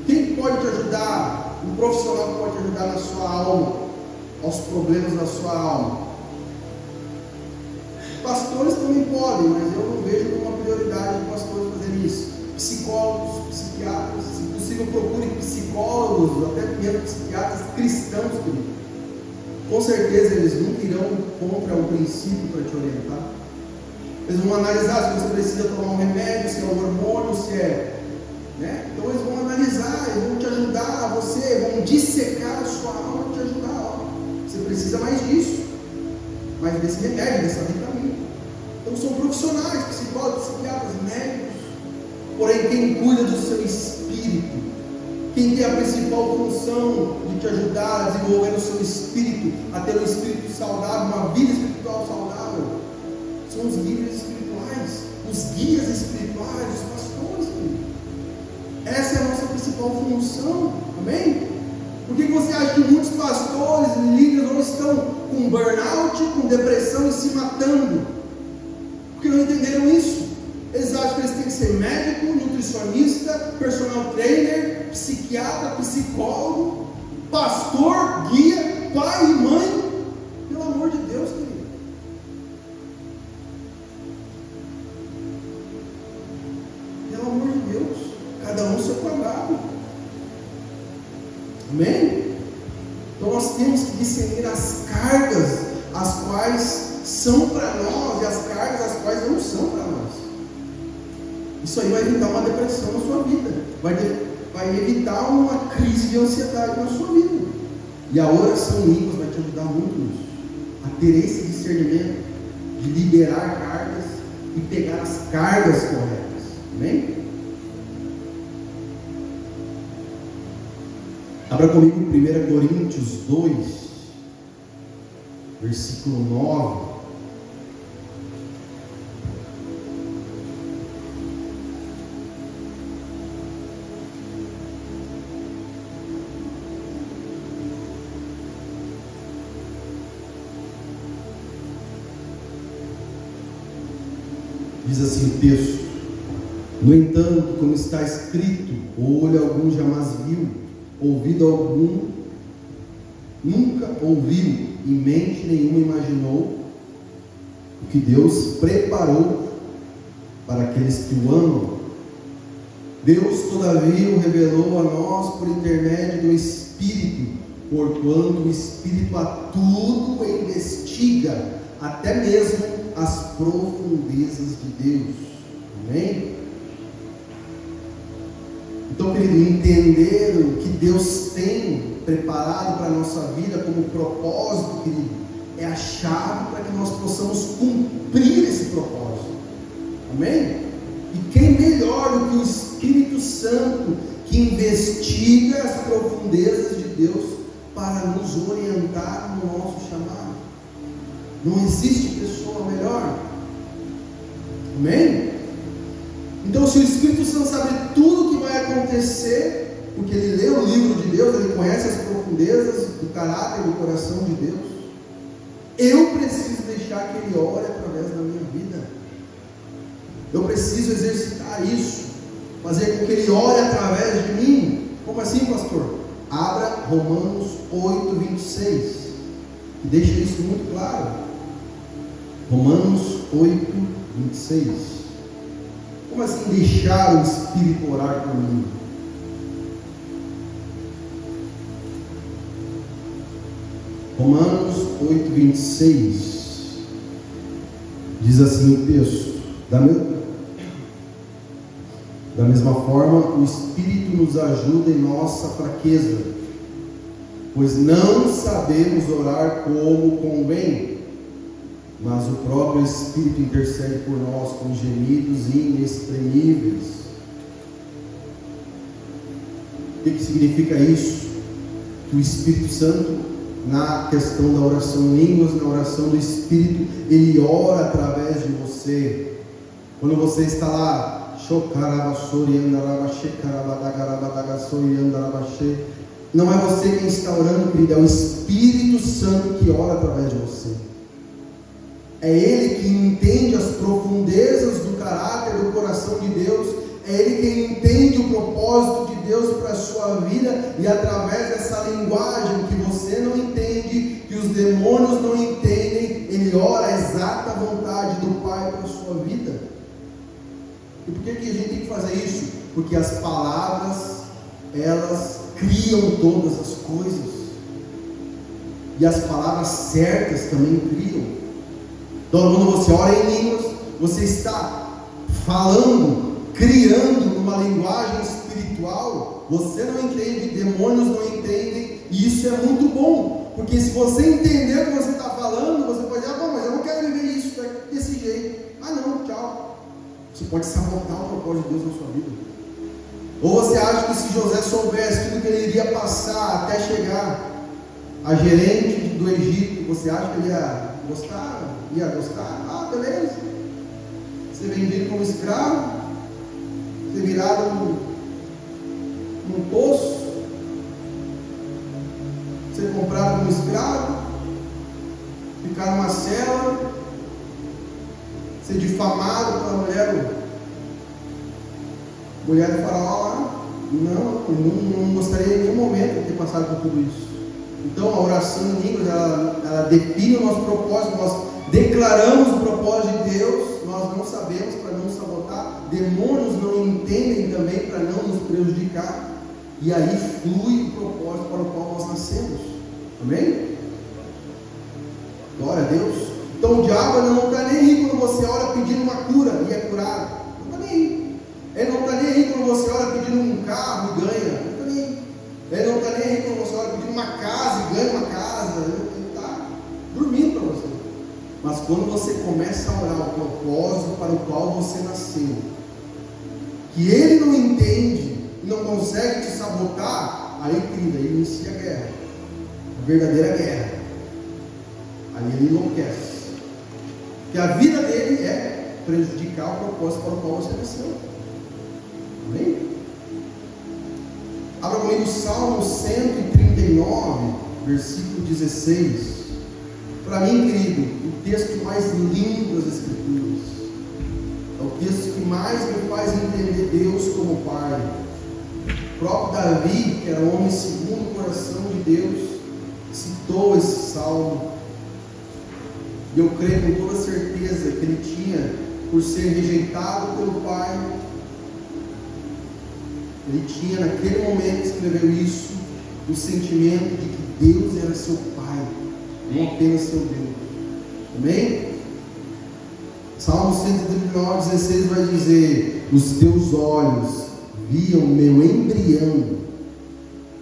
quem pode te ajudar? Um profissional que pode te ajudar na sua alma, aos problemas da sua alma. Pastores também podem, mas eu não vejo como uma prioridade de pastores fazerem isso. Psicólogos, psiquiatras, se possível procure psicólogos, até mesmo psiquiatras cristãos, querido. Com certeza eles nunca irão contra o princípio para te orientar. Eles vão analisar se você precisa tomar um remédio, se é um hormônio, se é... né? Então eles vão analisar, eles vão te ajudar, você vão dissecar a sua alma e te ajudar. Ó. Você precisa mais disso, mais desse remédio, dessa vitamina. Então são profissionais, psicólogos, psiquiatras, médicos, porém quem cuida do seu espírito, quem tem a principal função de te ajudar a desenvolver o seu espírito, a ter um espírito saudável, uma vida espiritual saudável, são os líderes espirituais, os guias espirituais, os pastores. Essa é a nossa principal função, amém? Por que você acha que muitos pastores e líderes não estão com burnout, com depressão e se matando? Porque não entenderam isso. Eles acham que eles têm que ser médico, nutricionista, personal trainer, psiquiatra, psicólogo, pastor, guia, pai e mãe. Pelo amor de Deus, querido. Pelo amor de Deus. Cada um seu quadrado. Amém? Então nós temos que discernir as cargas as quais são para nós e as cargas as quais não são para nós. Isso aí vai evitar uma depressão na sua vida, vai evitar uma crise de ansiedade na sua vida. E a oração em línguas vai te ajudar muito nisso, a ter esse discernimento de liberar cargas e pegar as cargas corretas. Amém? Abra comigo 1 Coríntios 2, versículo 9. Diz assim o texto: no entanto, como está escrito, olho algum jamais viu, ouvido algum nunca ouviu, e mente nenhuma imaginou o que Deus preparou para aqueles que o amam. Deus, todavia, o revelou a nós por intermédio do Espírito, porquanto o Espírito a tudo investiga, até mesmo as profundezas de Deus. Amém? Então, querido, entender o que Deus tem preparado para a nossa vida como propósito, querido, é a chave para que nós possamos cumprir esse propósito. Amém? E quem melhor do que o Espírito Santo, que investiga as profundezas de Deus para nos orientar no nosso chamado? Não existe pessoa melhor. Amém? Então, se o Espírito Santo sabe tudo o que vai acontecer, porque ele lê o livro de Deus, ele conhece as profundezas do caráter e do coração de Deus, eu preciso deixar que ele ore através da minha vida. Eu preciso exercitar isso, fazer com que ele ore através de mim. Como assim, pastor? Abra Romanos 8, 26, que deixa isso muito claro. Romanos 8, 26. Como assim deixar o Espírito orar por mim? Romanos 8, 26. Diz assim o texto: da mesma forma, o Espírito nos ajuda em nossa fraqueza, pois não sabemos orar como convém, mas o próprio Espírito intercede por nós com gemidos inexprimíveis. O que significa isso? Que o Espírito Santo, na questão da oração em línguas, na oração do Espírito, ele ora através de você. Quando você está lá, não é você quem está orando, querido, é o Espírito Santo que ora através de você. É Ele que entende as profundezas do caráter, do coração de Deus. É Ele quem entende o propósito de Deus para a sua vida. E através dessa linguagem que você não entende, que os demônios não entendem, Ele ora a exata vontade do Pai para a sua vida. E por que a gente tem que fazer isso? Porque as palavras, elas criam todas as coisas. E as palavras certas também criam. Então, quando você ora em línguas, você está falando, criando uma linguagem espiritual. Você não entende, demônios não entendem, e isso é muito bom, porque se você entender o que você está falando, você pode dizer: ah, bom, mas eu não quero viver isso desse jeito. Ah, não, tchau. Você pode sabotar o propósito de Deus na sua vida. Ou você acha que se José soubesse tudo que ele iria passar até chegar a gerente do Egito, você acha que ele ia gostar? Ia gostar? Ah, beleza. Ser vendido como escravo, ser virado num poço, ser comprado como escravo, ficar numa cela, ser difamado pela mulher do faraó lá. Não gostaria em nenhum momento de ter passado por tudo isso. Então a oração em línguas, ela define o nosso propósito. Nós declaramos o propósito de Deus, nós não sabemos para não sabotar, demônios não entendem também para não nos prejudicar, e aí flui o propósito para o qual nós nascemos. Amém? Glória a Deus. Então o diabo não está nem aí quando você ora pedindo uma cura e é curado. Não está nem aí. Ele não está nem aí quando você ora pedindo um carro e ganha. Não está nem aí. Ele não está nem aí quando você ora pedindo uma casa e ganha uma casa. Ele está dormindo para você. Mas quando você começa a orar o propósito para o qual você nasceu, que ele não entende e não consegue te sabotar, aí, querida, ele inicia a guerra. A verdadeira guerra. Aí ele enlouquece. Porque a vida dele é prejudicar o propósito para o qual você nasceu. Amém? Abra comigo o Salmo 139, versículo 16. Para mim, querido, o texto mais lindo das Escrituras. É o texto que mais me faz entender Deus como Pai. O próprio Davi, que era um homem segundo o coração de Deus, citou esse salmo. E eu creio com toda certeza que ele tinha, por ser rejeitado pelo Pai, ele tinha naquele momento que escreveu isso, o sentimento de que Deus era seu Pai, não apenas seu Deus. Amém? Salmo 139, 16 vai dizer: os teus olhos viam meu embrião,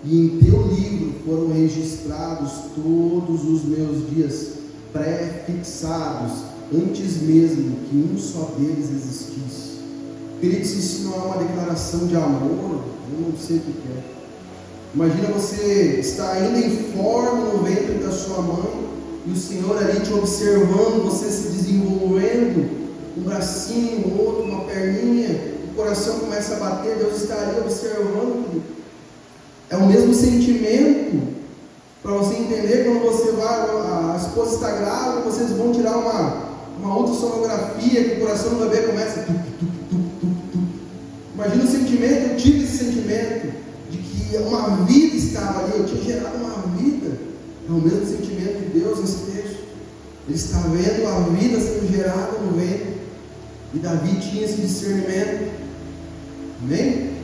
e em teu livro foram registrados todos os meus dias pré-fixados, antes mesmo que um só deles existisse. Querido, se isso não é uma declaração de amor, eu não sei o que é. Imagina você estar ainda em forma no ventre da sua mãe, e o Senhor ali te observando, você se desenvolvendo, um bracinho, um outro, uma perninha, o coração começa a bater, Deus está ali observando, querido. É o mesmo sentimento. Para você entender, quando você vai, a esposa está grávida, vocês vão tirar uma ultrassonografia, que o coração do bebê começa a Imagina o sentimento, eu tive esse sentimento de que uma vida estava ali, eu tinha gerado uma vida. É o mesmo sentimento de Deus nesse texto. Ele está vendo a vida sendo gerada no ventre, e Davi tinha esse discernimento. Amém?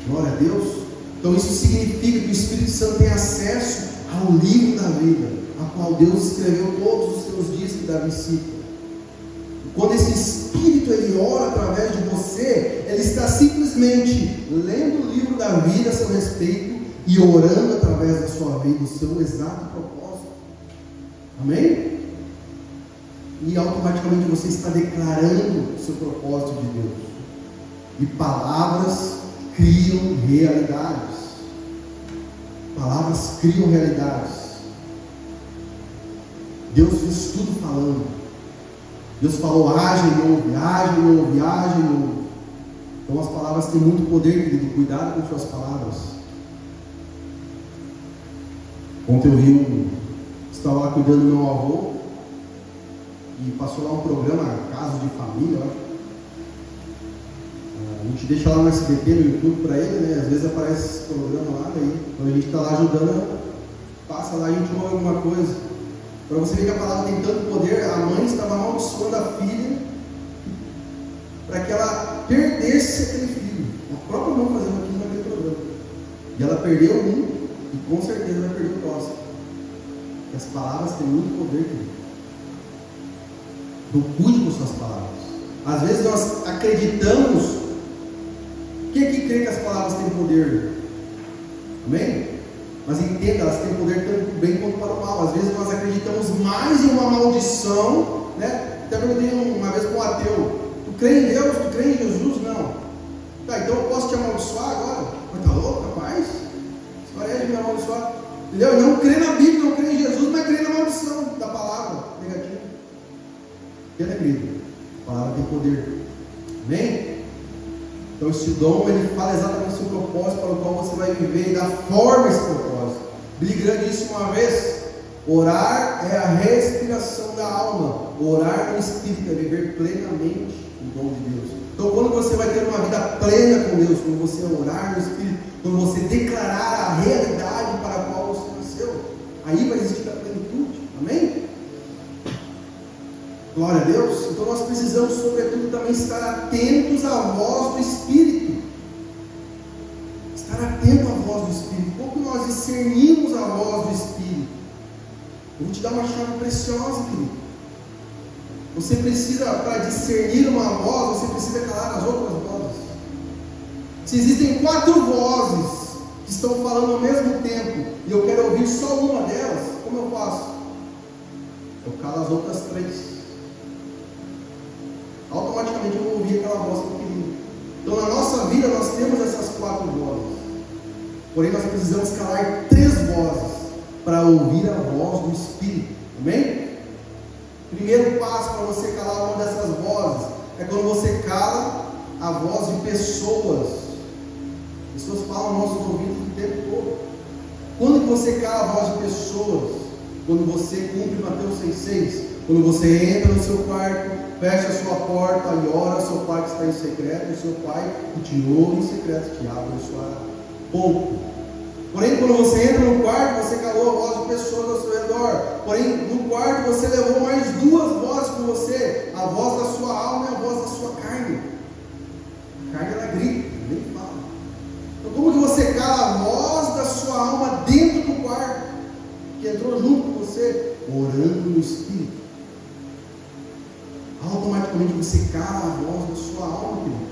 Glória a Deus. Então isso significa que o Espírito Santo tem acesso ao livro da vida, a qual Deus escreveu todos os seus dias que Davi cita. Quando esse Espírito ele ora através de você, ele está simplesmente lendo o livro da vida a seu respeito e orando através da sua vida o seu exato propósito. Amém? E automaticamente você está declarando o seu propósito de Deus. E palavras criam realidades. Palavras criam realidades. Deus fez tudo falando. Deus falou: haja e ouve, haja e ouve, haja e ouve. Então as palavras têm muito poder, querido. Cuidado com suas palavras. Ontem eu estava lá cuidando do meu avô, e passou lá um programa, Casos de Família, eu acho. A gente deixa lá no SBT, no YouTube para ele, né? Às vezes aparece esse programa lá, daí quando a gente está lá ajudando, passa lá e a gente ouve alguma coisa. Para você ver que a palavra tem tanto poder, a mãe estava amaldiçoando a filha para que ela perdesse aquele filho. A própria mãe fazendo aquilo naquele programa. E ela perdeu um, e com certeza vai perder o próximo. E as palavras têm muito poder, querido. Então cuide com suas palavras. Às vezes nós acreditamos. Quem é que crê que as palavras têm poder? Amém? Mas entenda, elas têm poder tanto para o bem quanto para o mal. Às vezes nós acreditamos mais em uma maldição, né? Até perguntei uma vez para um ateu: tu crê em Deus? Tu crê em Jesus? Não. Tá, então eu posso te amaldiçoar agora? Mas tá louco, rapaz? História é de me amaldiçoar. Entendeu? Não crê na Bíblia, não crê em Jesus, mas crê na maldição da palavra negativa. Entendeu, querido? A palavra tem poder. Amém? Então esse dom, ele fala exatamente o seu propósito, para o qual você vai viver e dar forma a esse propósito. Billy Graham disse uma vez: orar é a respiração da alma. Orar no Espírito é viver plenamente o dom de Deus. Então quando você vai ter uma vida plena com Deus, quando você orar no Espírito, quando você declarar a realidade para a qual você nasceu, aí vai existir a plenitude. Amém? Glória a Deus. Então nós precisamos, sobretudo, também estar atentos à voz do Espírito. Estar atento à voz do Espírito. Como nós discernimos a voz do Espírito? Eu vou te dar uma chave preciosa, querido. Você precisa, para discernir uma voz, você precisa calar as outras vozes. Se existem 4 vozes que estão falando ao mesmo tempo, e eu quero ouvir só uma delas, como eu faço? Eu calo as outras 3. Automaticamente eu vou ouvir aquela voz que eu queria. Então na nossa vida nós temos essas 4 vozes. Porém nós precisamos calar 3 vozes para ouvir a voz do Espírito. Amém? Primeiro passo para você calar uma dessas vozes é quando você cala a voz de pessoas. Pessoas falam nos nossos ouvidos o tempo todo. Quando você cala a voz de pessoas? Quando você cumpre Mateus 6,6. Quando você entra no seu quarto, fecha a sua porta e ora ao seu pai que está em secreto, e o seu pai que te ouve em secreto te abençoará. Ponto. Porém, quando você entra no quarto, você calou a voz de pessoas ao seu redor. Porém, no quarto você levou mais 2 vozes com você: a voz da sua alma e a voz da sua carne. A carne ela grita, nem fala. Então, como que você cala a voz da sua alma dentro do quarto, que entrou junto com você? Orando no Espírito. Automaticamente você cala a voz da sua alma, querido.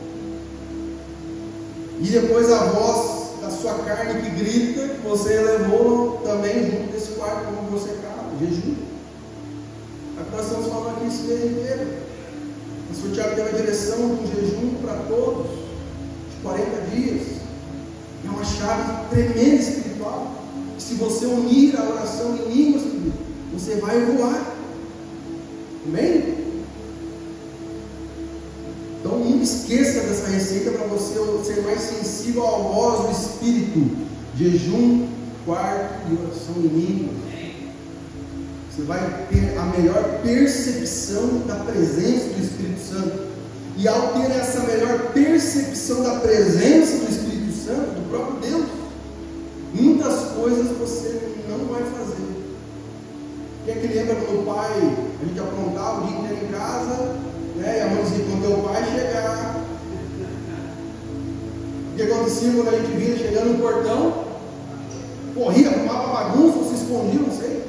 E depois a voz da sua carne que grita, que você elevou também junto desse quarto, como você cala, jejum. É o que nós estamos falando aqui esse mês inteiro. O Sr. Tiago deu a direção de um jejum para todos, de 40 dias. É uma chave tremenda espiritual. Se você unir a oração em línguas, você vai voar. Amém? Então não esqueça dessa receita para você ser mais sensível à voz do Espírito. Jejum, quarto e oração em línguas. Você vai ter a melhor percepção da presença do Espírito Santo. E ao ter essa melhor percepção da presença do Espírito Santo, do próprio Deus, muitas coisas você não vai fazer. Quem é que lembra quando o pai, a gente aprontava o dia inteiro em casa, né? E a mãe dizia: quando teu pai chegar. O que acontecia quando a gente via chegando no portão? Corria, arrumava bagunça, ou se escondia, não sei.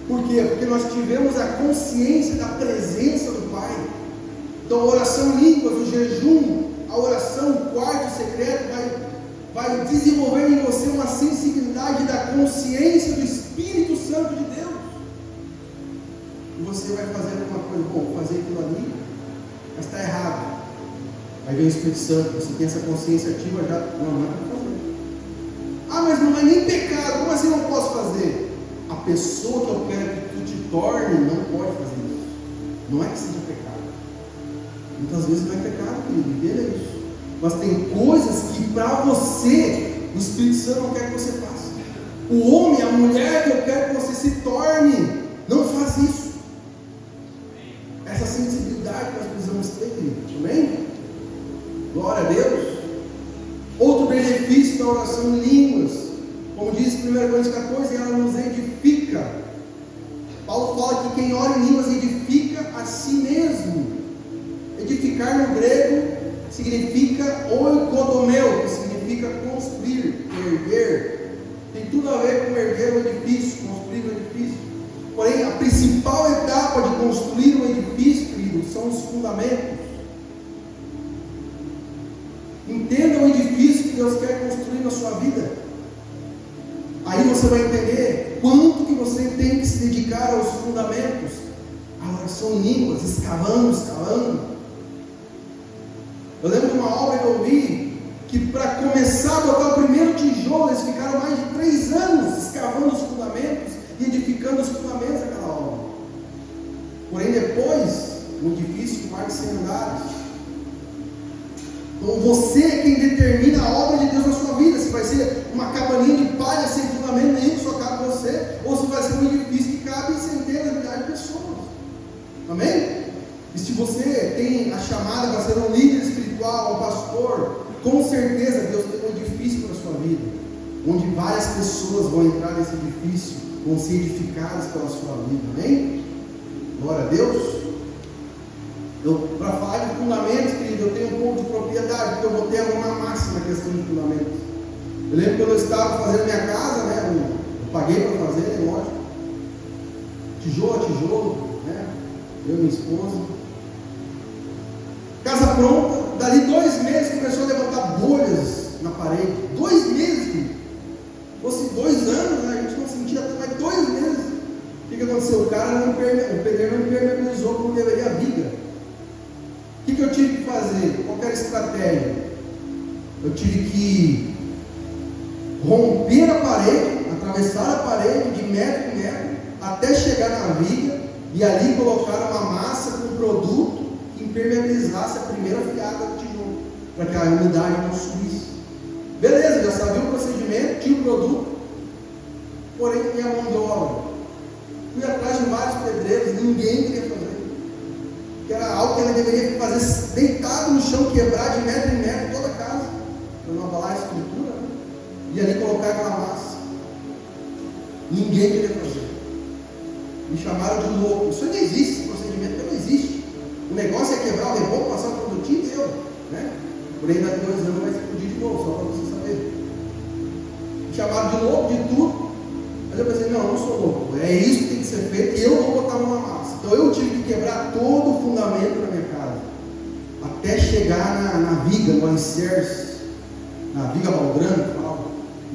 Por quê? Porque nós tivemos a consciência da presença do Pai. Então a oração em línguas, o jejum, a oração, o quarto secreto vai desenvolver em você uma sensibilidade da consciência do Espírito Santo de Deus. E você vai fazer alguma coisa, bom, fazer aquilo ali, mas está errado. Aí vem o Espírito Santo, você tem essa consciência ativa já, não é para fazer. Ah, mas não é nem pecado, como assim não posso fazer? A pessoa que eu quero que tu te torne não pode fazer isso. Não é que seja pecado. Muitas vezes não é pecado, querido, beleza. Mas tem coisas que para você, o Espírito Santo não quer que você faça. O homem, a mulher que eu quero que você se torne, não faz isso. Essa sensibilidade que nós precisamos ter, querido. Amém? Glória a Deus. Outro benefício da oração em línguas, como diz 1 Coríntios 14, ela nos edifica. Paulo fala que quem ora em línguas edifica a si mesmo. Edificar no grego significa oikodomeu, que significa construir, erguer. Tem tudo a ver com erguer um edifício, construir um edifício. Porém, a principal etapa de construir um edifício, querido, são os fundamentos. Entenda o edifício que Deus quer construir na sua vida. Aí você vai entender quanto que você tem que se dedicar aos fundamentos, a oração em línguas, escalando. Eu lembro de uma obra que eu vi, que para começar a botar o primeiro tijolo, eles ficaram mais de 3 anos escavando os fundamentos e edificando os fundamentos daquela obra. Porém depois, um edifício de mais de 100 andares. Então você é quem determina a obra de Deus na sua vida, se vai ser uma cabaninha de palha sem fundamento nenhum que só cabe você, ou se vai ser um edifício que cabe centenas, milhares de pessoas. Amém? E se você tem a chamada para ser um líder espiritual, um pastor, com certeza Deus tem um edifício para a sua vida, onde várias pessoas vão entrar nesse edifício, vão ser edificadas pela sua vida. Amém? Glória a Deus. Para falar de fundamentos, querido, eu tenho um pouco de propriedade, porque eu botei alguma massa na questão de fundamentos. Eu lembro quando eu estava fazendo minha casa, né? Eu paguei para fazer, lógico, tijolo a tijolo, né? Eu e minha esposa. Casa pronta, dali 2 meses começou a levantar bolhas na parede. 2 meses, querido. Se fosse 2 anos, né? A gente não sentia até mais 2 meses. O que aconteceu? O pedreiro não impermeabilizou como deveria a viga. O que eu tive que fazer? Qual era a estratégia? Eu tive que romper a parede, atravessar a parede de metro em metro, até chegar na viga, e ali colocar uma massa com produto que impermeabilizasse a primeira fiada do tijolo, para que a umidade não subisse. Beleza, já sabia o procedimento, tinha o produto, porém minha mão de obra. Fui atrás de vários pedreiros, ninguém queria fazer. Que era algo que ele deveria fazer deitado no chão, quebrar de metro em metro toda a casa, para não abalar a estrutura, né? E ali colocar aquela massa. Ninguém queria fazer. Me chamaram de louco. Isso não existe, esse procedimento não existe. O negócio é quebrar o reboco, passar o produtinho inteiro, né? Porém, daqui a 2 anos vai explodir de novo, só para você saber. Me chamaram de louco, de tudo. Mas eu pensei, não sou louco. É isso que tem que ser feito e eu vou botar uma massa. Então eu tive que quebrar todo o fundamento da minha casa, até chegar na viga, no alicerce, na viga baldrando,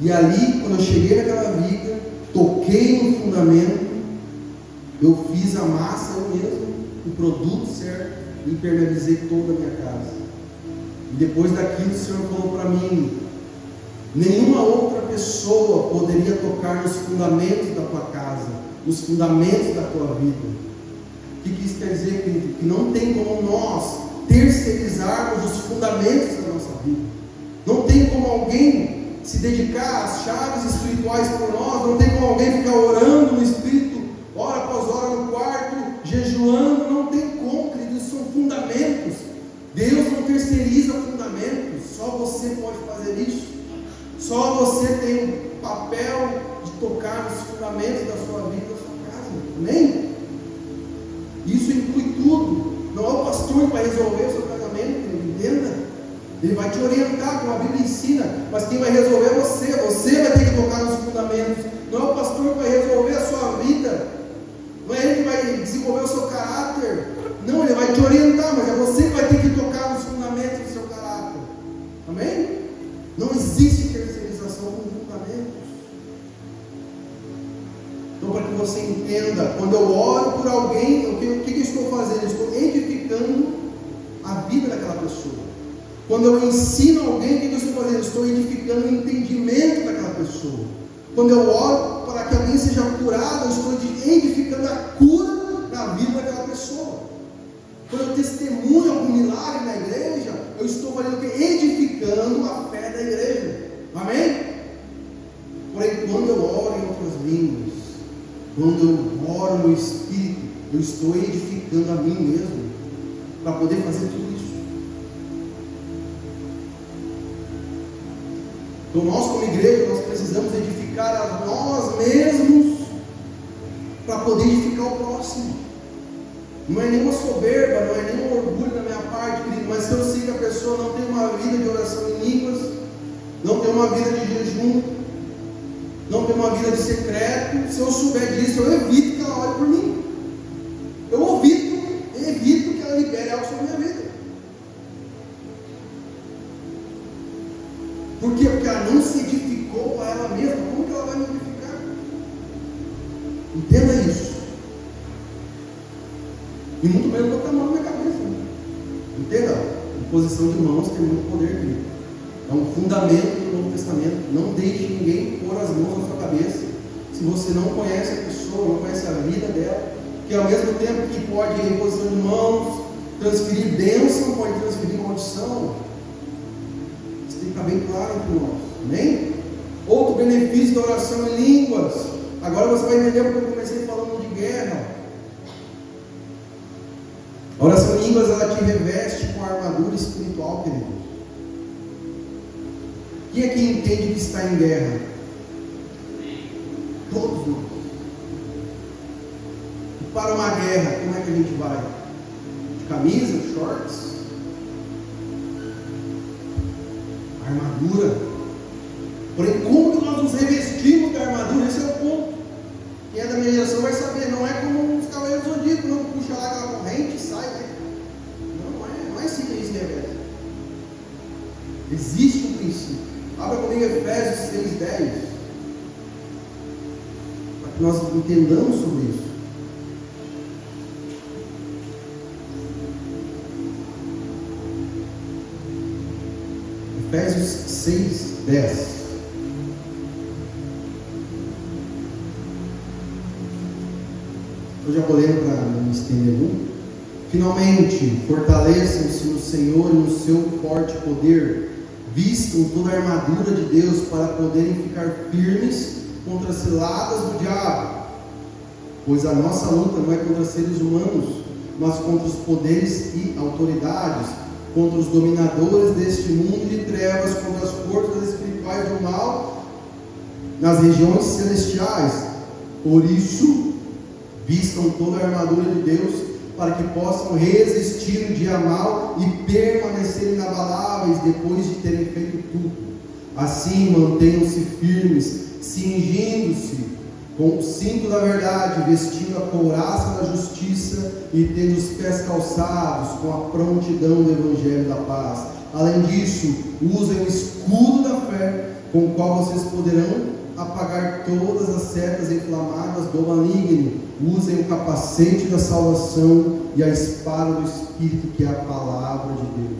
e ali, quando eu cheguei naquela viga, toquei no fundamento, eu fiz a massa eu mesmo, o produto certo, e impermeabilizei toda a minha casa. E depois daquilo o Senhor falou para mim: nenhuma outra pessoa poderia tocar nos fundamentos da tua casa, nos fundamentos da tua vida. O que isso quer dizer, querido? Que não tem como nós terceirizarmos os fundamentos da nossa vida. Não tem como alguém se dedicar às chaves espirituais por nós. Não tem como alguém ficar orando no Espírito, hora após hora no quarto, jejuando. Não tem como, querido. Isso são fundamentos. Deus não terceiriza fundamentos. Só você pode fazer isso. Só você tem o papel de tocar nos fundamentos da sua vida, da sua casa. Amém? Isso inclui tudo. Não é o pastor que vai resolver o seu casamento, entenda? Ele vai te orientar, como a Bíblia ensina, mas quem vai resolver é você. Você vai ter que tocar nos fundamentos. Não é o pastor que vai resolver a sua vida. Não é ele que vai desenvolver o seu caráter. Não, ele vai te orientar, mas é você que vai ter que tocar nos fundamentos do seu caráter. Amém? Não existe terceirização com fundamentos. Então, para que você entenda, quando eu oro por alguém, o que eu estou fazendo? Eu estou edificando a vida daquela pessoa. Quando eu ensino alguém, o que eu estou fazendo? Eu estou edificando o entendimento daquela pessoa. Quando eu oro para que alguém seja curado, eu estou edificando a cura na vida daquela pessoa. Quando eu testemunho algum milagre na igreja, eu estou fazendo o quê? Edificando a fé da igreja. Amém? Porém, quando eu oro em outras línguas, quando eu oro no Espírito, eu estou edificando a mim mesmo, para poder fazer tudo isso. Então nós como igreja, nós precisamos edificar a nós mesmos, para poder edificar o próximo. Não é nenhuma soberba, não é nenhum orgulho da minha parte, querido, mas se eu sei que a pessoa não tem uma vida de oração em línguas, não tem uma vida de jejum, não tem uma vida de secreto, se eu souber disso, eu evito que ela ore por mim. Eu evito que ela libere algo sobre a minha vida. Por quê? Porque ela não se edificou a ela mesma. Como que ela vai me edificar? Entenda isso. E muito menos botar a mão na minha cabeça. Entenda? Imposição de mãos tem muito poder, querido. É um fundamento do Novo Testamento. Não deixe ninguém pôr as mãos na sua cabeça se você não conhece a pessoa, não conhece a vida dela, que ao mesmo tempo que pode imposição de mãos, transferir bênção, pode transferir maldição. Isso tem que ficar bem claro entre nós. Amém? Outro benefício da oração em línguas. Agora você vai entender porque eu comecei falando de guerra. A oração em línguas, ela te reveste com a armadura espiritual, querido. Quem é que entende que está em guerra? Todos nós. E para uma guerra, como é que a gente vai? De camisa, shorts? Armadura. Porém, como que nós nos revestimos da armadura? Esse é o ponto. Quem é da minha geração vai saber. Não é como os cavaleiros do Zodíaco, não puxa lá aquela corrente e sai. Não é assim que eles revestem. Existe um princípio. Abra comigo Efésios 6:10. Para que nós entendamos sobre isso. Efésios 6:10. Eu já vou ler para não me estender muito. Finalmente, fortaleçam-se no Senhor e no seu forte poder. Vistam toda a armadura de Deus para poderem ficar firmes contra as ciladas do diabo. Pois a nossa luta não é contra seres humanos, mas contra os poderes e autoridades, contra os dominadores deste mundo de trevas, contra as forças espirituais do mal nas regiões celestiais. Por isso, vistam toda a armadura de Deus, para que possam resistir o dia mal e permanecerem inabaláveis depois de terem feito tudo. Assim, mantenham-se firmes, cingindo-se com o cinto da verdade, vestindo a couraça da justiça e tendo os pés calçados com a prontidão do evangelho da paz. Além disso, usem o escudo da fé, com o qual vocês poderão apagar todas as setas inflamadas do maligno. Usem o capacete da salvação e a espada do Espírito, que é a palavra de Deus.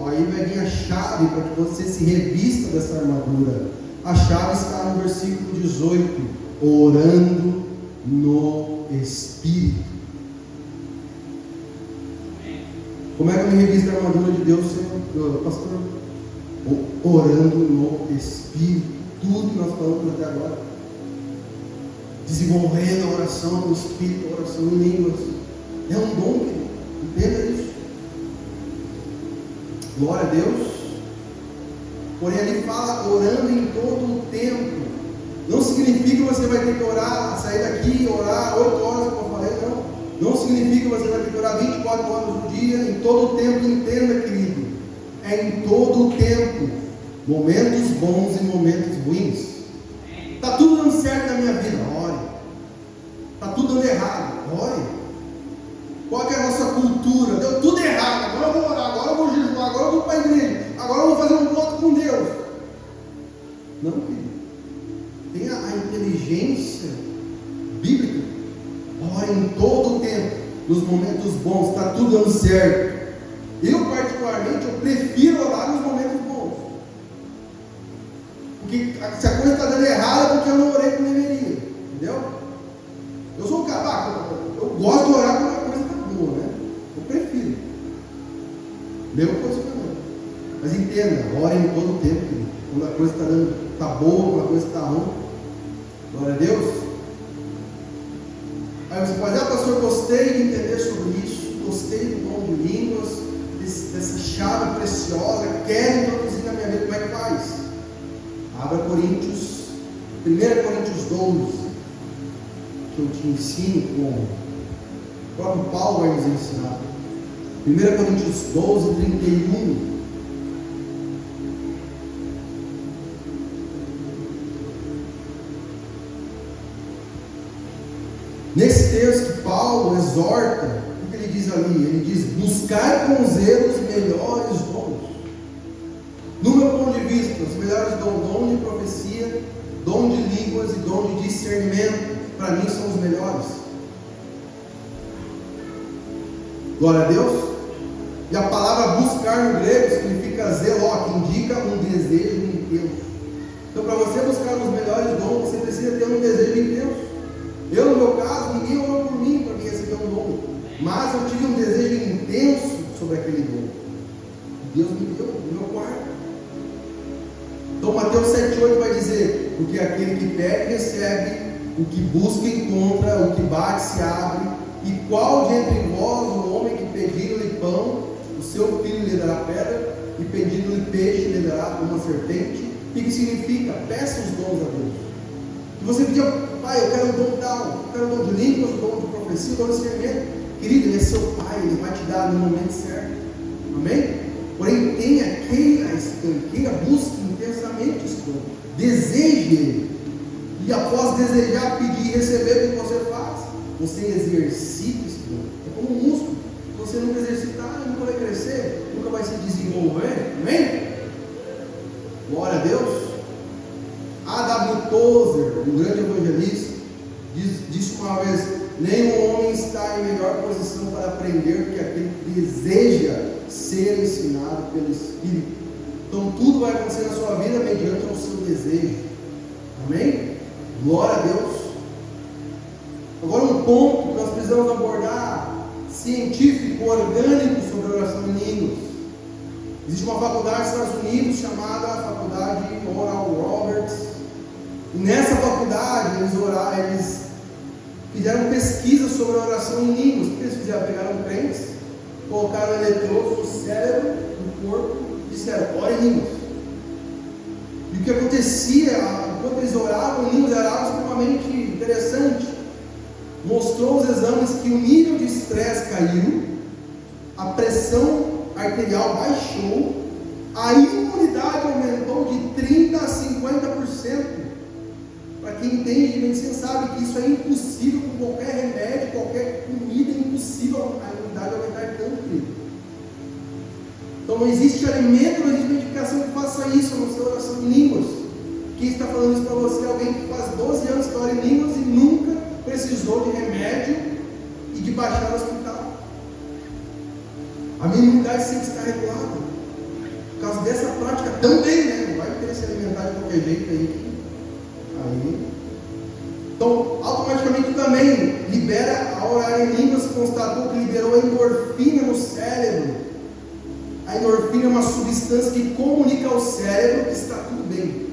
Aí vai vir a chave para que você se revista dessa armadura. A chave está no versículo 18: orando no Espírito. Como é que eu me revisto da armadura de Deus, Senhor, pastor? Orando no Espírito. Tudo que nós falamos até agora, desenvolvendo a oração no Espírito, a oração em línguas, é um dom, querido. Entenda isso. Glória a Deus. Porém, ele fala orando em todo o tempo. Não significa que você vai ter que orar, sair daqui, orar 8 horas, como eu falei, não. Não significa que você vai ter que orar 24 horas no dia, em todo o tempo. Entenda, querido, é em todo o tempo. Momentos bons e momentos ruins. Está tudo dando certo na minha vida, ore. Está tudo dando errado, ore. Qual que é a nossa cultura? Deu tudo errado, agora eu vou orar, agora eu vou jejuar, agora eu vou para a igreja, agora eu vou fazer um voto com Deus. Não, querido. Tenha a inteligência bíblica. Ore em todo o tempo, nos momentos bons, está tudo dando certo. Eu particularmente, eu prefiro orar nos momentos bons. Porque se a coisa está dando errado é porque eu não orei como deveria, entendeu? Eu sou um cara, eu gosto de orar quando a coisa está boa, né? Eu prefiro. Meu posicionamento. Mas entenda, ore em todo o tempo, querido. Quando a coisa está boa, quando a coisa está ruim. Glória a Deus. Aí você pode dizer, pastor, gostei de entender sobre isso, gostei do dom de línguas, dessa chave preciosa, quero introduzir na minha vida, como é que faz? Abra Coríntios, 1 Coríntios 12, que eu te ensino como o próprio Paulo vai nos ensinar. 1 Coríntios 12, 31. Nesse texto, Paulo exorta, o que ele diz ali? Ele diz: buscar com zelo os melhores dons. No meu ponto de vista, os melhores dons, dom de profecia, dom de línguas e dom de discernimento, para mim são os melhores. Glória a Deus. E a palavra buscar no grego significa zeló, que indica um desejo intenso. Então, para você buscar os melhores dons, você precisa ter um desejo intenso. Eu, no meu caso, ninguém orou por mim para mim receber um dom, mas eu tive um desejo intenso sobre aquele dom. Deus me deu no meu quarto. Então, Mateus 7,8 vai dizer: porque aquele que pede, recebe, o que busca, encontra, o que bate, se abre. E qual de entre vós, o homem que pedindo-lhe pão, o seu filho lhe dará pedra, e pedindo-lhe peixe, lhe dará uma serpente? O que significa? Peça os dons a Deus. Se você pedir, pai, eu quero um dom tal, eu quero um dom de línguas, um dom de profecia, um dom de discernimento, querido, ele é seu pai, ele vai te dar no momento certo. Amém? Porém, queira, busque intensamente esse dom, deseje ele, e após desejar, pedir e receber, o que você faz? Você exercita esse dom. É como um músculo. Se você nunca exercitar, nunca vai crescer, nunca vai se desenvolver. Amém? Glória a Deus. A.W. Tozer, um grande evangelista, disse uma vez: nenhum homem está em melhor posição para aprender que aquele que deseja ser ensinado pelo Espírito. Então tudo vai acontecer na sua vida mediante o seu desejo. Amém? Glória a Deus. Agora um ponto que nós precisamos abordar, científico, orgânico, sobre a oração em línguas. Existe uma faculdade nos Estados Unidos chamada Faculdade Oral Roberts. E nessa faculdade eles fizeram pesquisa sobre a oração em línguas. O que eles fizeram? Pegaram crentes, colocaram eletrodos no cérebro, no corpo, e disseram: ore em línguas. E o que acontecia enquanto eles oravam em línguas era algo extremamente interessante. Mostrou os exames que o nível de estresse caiu, a pressão arterial baixou, a imunidade aumentou de 30% a 50%. Para quem entende de medicina sabe que isso é impossível com qualquer remédio, qualquer comida, é impossível a imunidade aumentar tanto. Então não existe alimento, não existe medicação que faça isso, a não ser oração em línguas. Quem está falando isso para você é alguém que faz 12 anos que ora em línguas e nunca precisou de remédio e de baixar no hospital. A minha imunidade sempre está regulada por causa dessa prática também, né? Não vai querer se alimentar de qualquer jeito aí. Então, automaticamente também libera, a orar em línguas, constatou que liberou a endorfina no cérebro. A endorfina é uma substância que comunica ao cérebro que está tudo bem.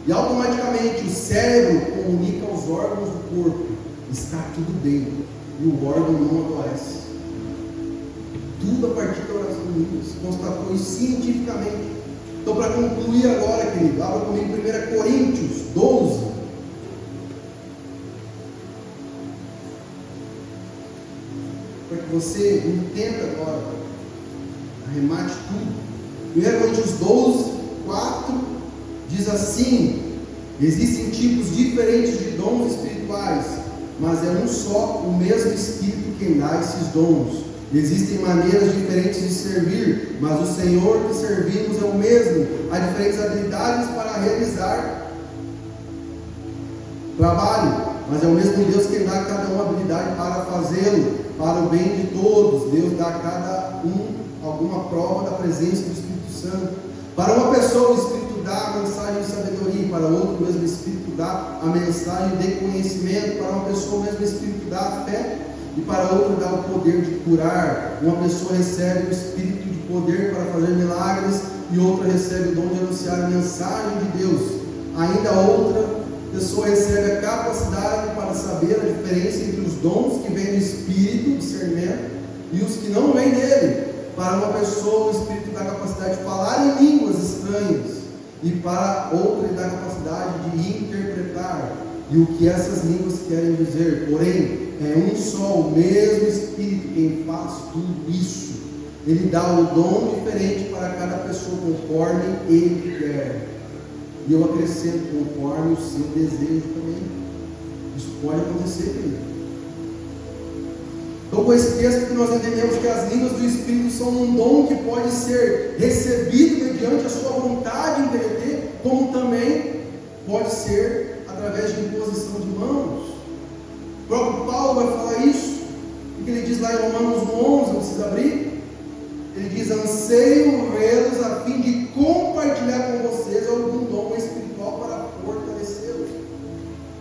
E automaticamente o cérebro comunica aos órgãos do corpo: está tudo bem. E o órgão não adoece. Tudo a partir da oração em línguas. Constatou isso cientificamente. Então, para concluir agora, querido, abra comigo 1 Coríntios 12. Para que você entenda agora, arremate tudo. 1 Coríntios 12, 4 diz assim: existem tipos diferentes de dons espirituais, mas é um só, o mesmo Espírito quem dá esses dons. Existem maneiras diferentes de servir, mas o Senhor que servimos é o mesmo. Há diferentes habilidades para realizar trabalho, mas é o mesmo Deus quem dá a cada um habilidade para fazê-lo, para o bem de todos. Deus dá a cada um alguma prova da presença do Espírito Santo. Para uma pessoa o Espírito dá a mensagem de sabedoria, para outra o mesmo Espírito dá a mensagem de conhecimento, para uma pessoa o mesmo Espírito dá a fé, e para outra dá o poder de curar. Uma pessoa recebe o Espírito de poder para fazer milagres, e outra recebe o dom de anunciar a mensagem de Deus. Ainda outra pessoa recebe a capacidade para saber a diferença entre os dons que vêm do Espírito, discernimento, e os que não vêm dele. Para uma pessoa o Espírito dá a capacidade de falar em línguas estranhas, e para outra ele dá a capacidade de interpretar. E o que essas línguas querem dizer? Porém, é um só, o mesmo Espírito quem faz tudo isso. Ele dá o dom diferente para cada pessoa conforme ele quer. E eu acrescento, conforme o seu desejo também. Isso pode acontecer, querido. Então, com esse texto nós entendemos que as línguas do Espírito são um dom que pode ser recebido mediante a sua vontade em PVT, como também pode ser através de imposição de mãos. O próprio Paulo vai falar isso, o que ele diz lá em Romanos 11, não precisa abrir. Ele diz: anseio vê-los a fim de compartilhar com vocês algum dom espiritual para fortalecê-los.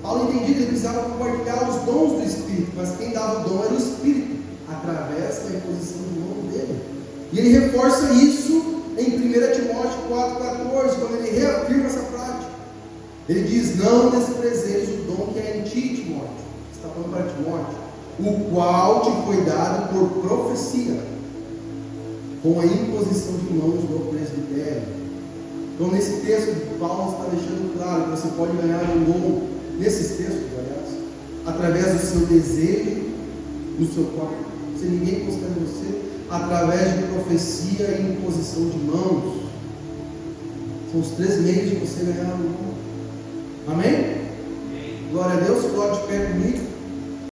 Paulo entendia que ele precisava compartilhar os dons do Espírito, mas quem dava o dom era o Espírito, através da imposição de mão dele. E ele reforça isso em 1 Timóteo 4,14, quando ele reafirma essa prática. Ele diz: não desprezeis o dom que é em ti, Timóteo. Está falando para Timóteo, o qual te foi dado por profecia, com a imposição de mãos do presbitério. Então, nesse texto, Paulo está deixando claro que você pode ganhar um dom, nesses textos, aliás, através do seu desejo, no seu corpo, sem ninguém considerar você, através de profecia e imposição de mãos. São os 3 meios de você ganhar um dom. Amém? Glória a Deus, coloque de pé comigo.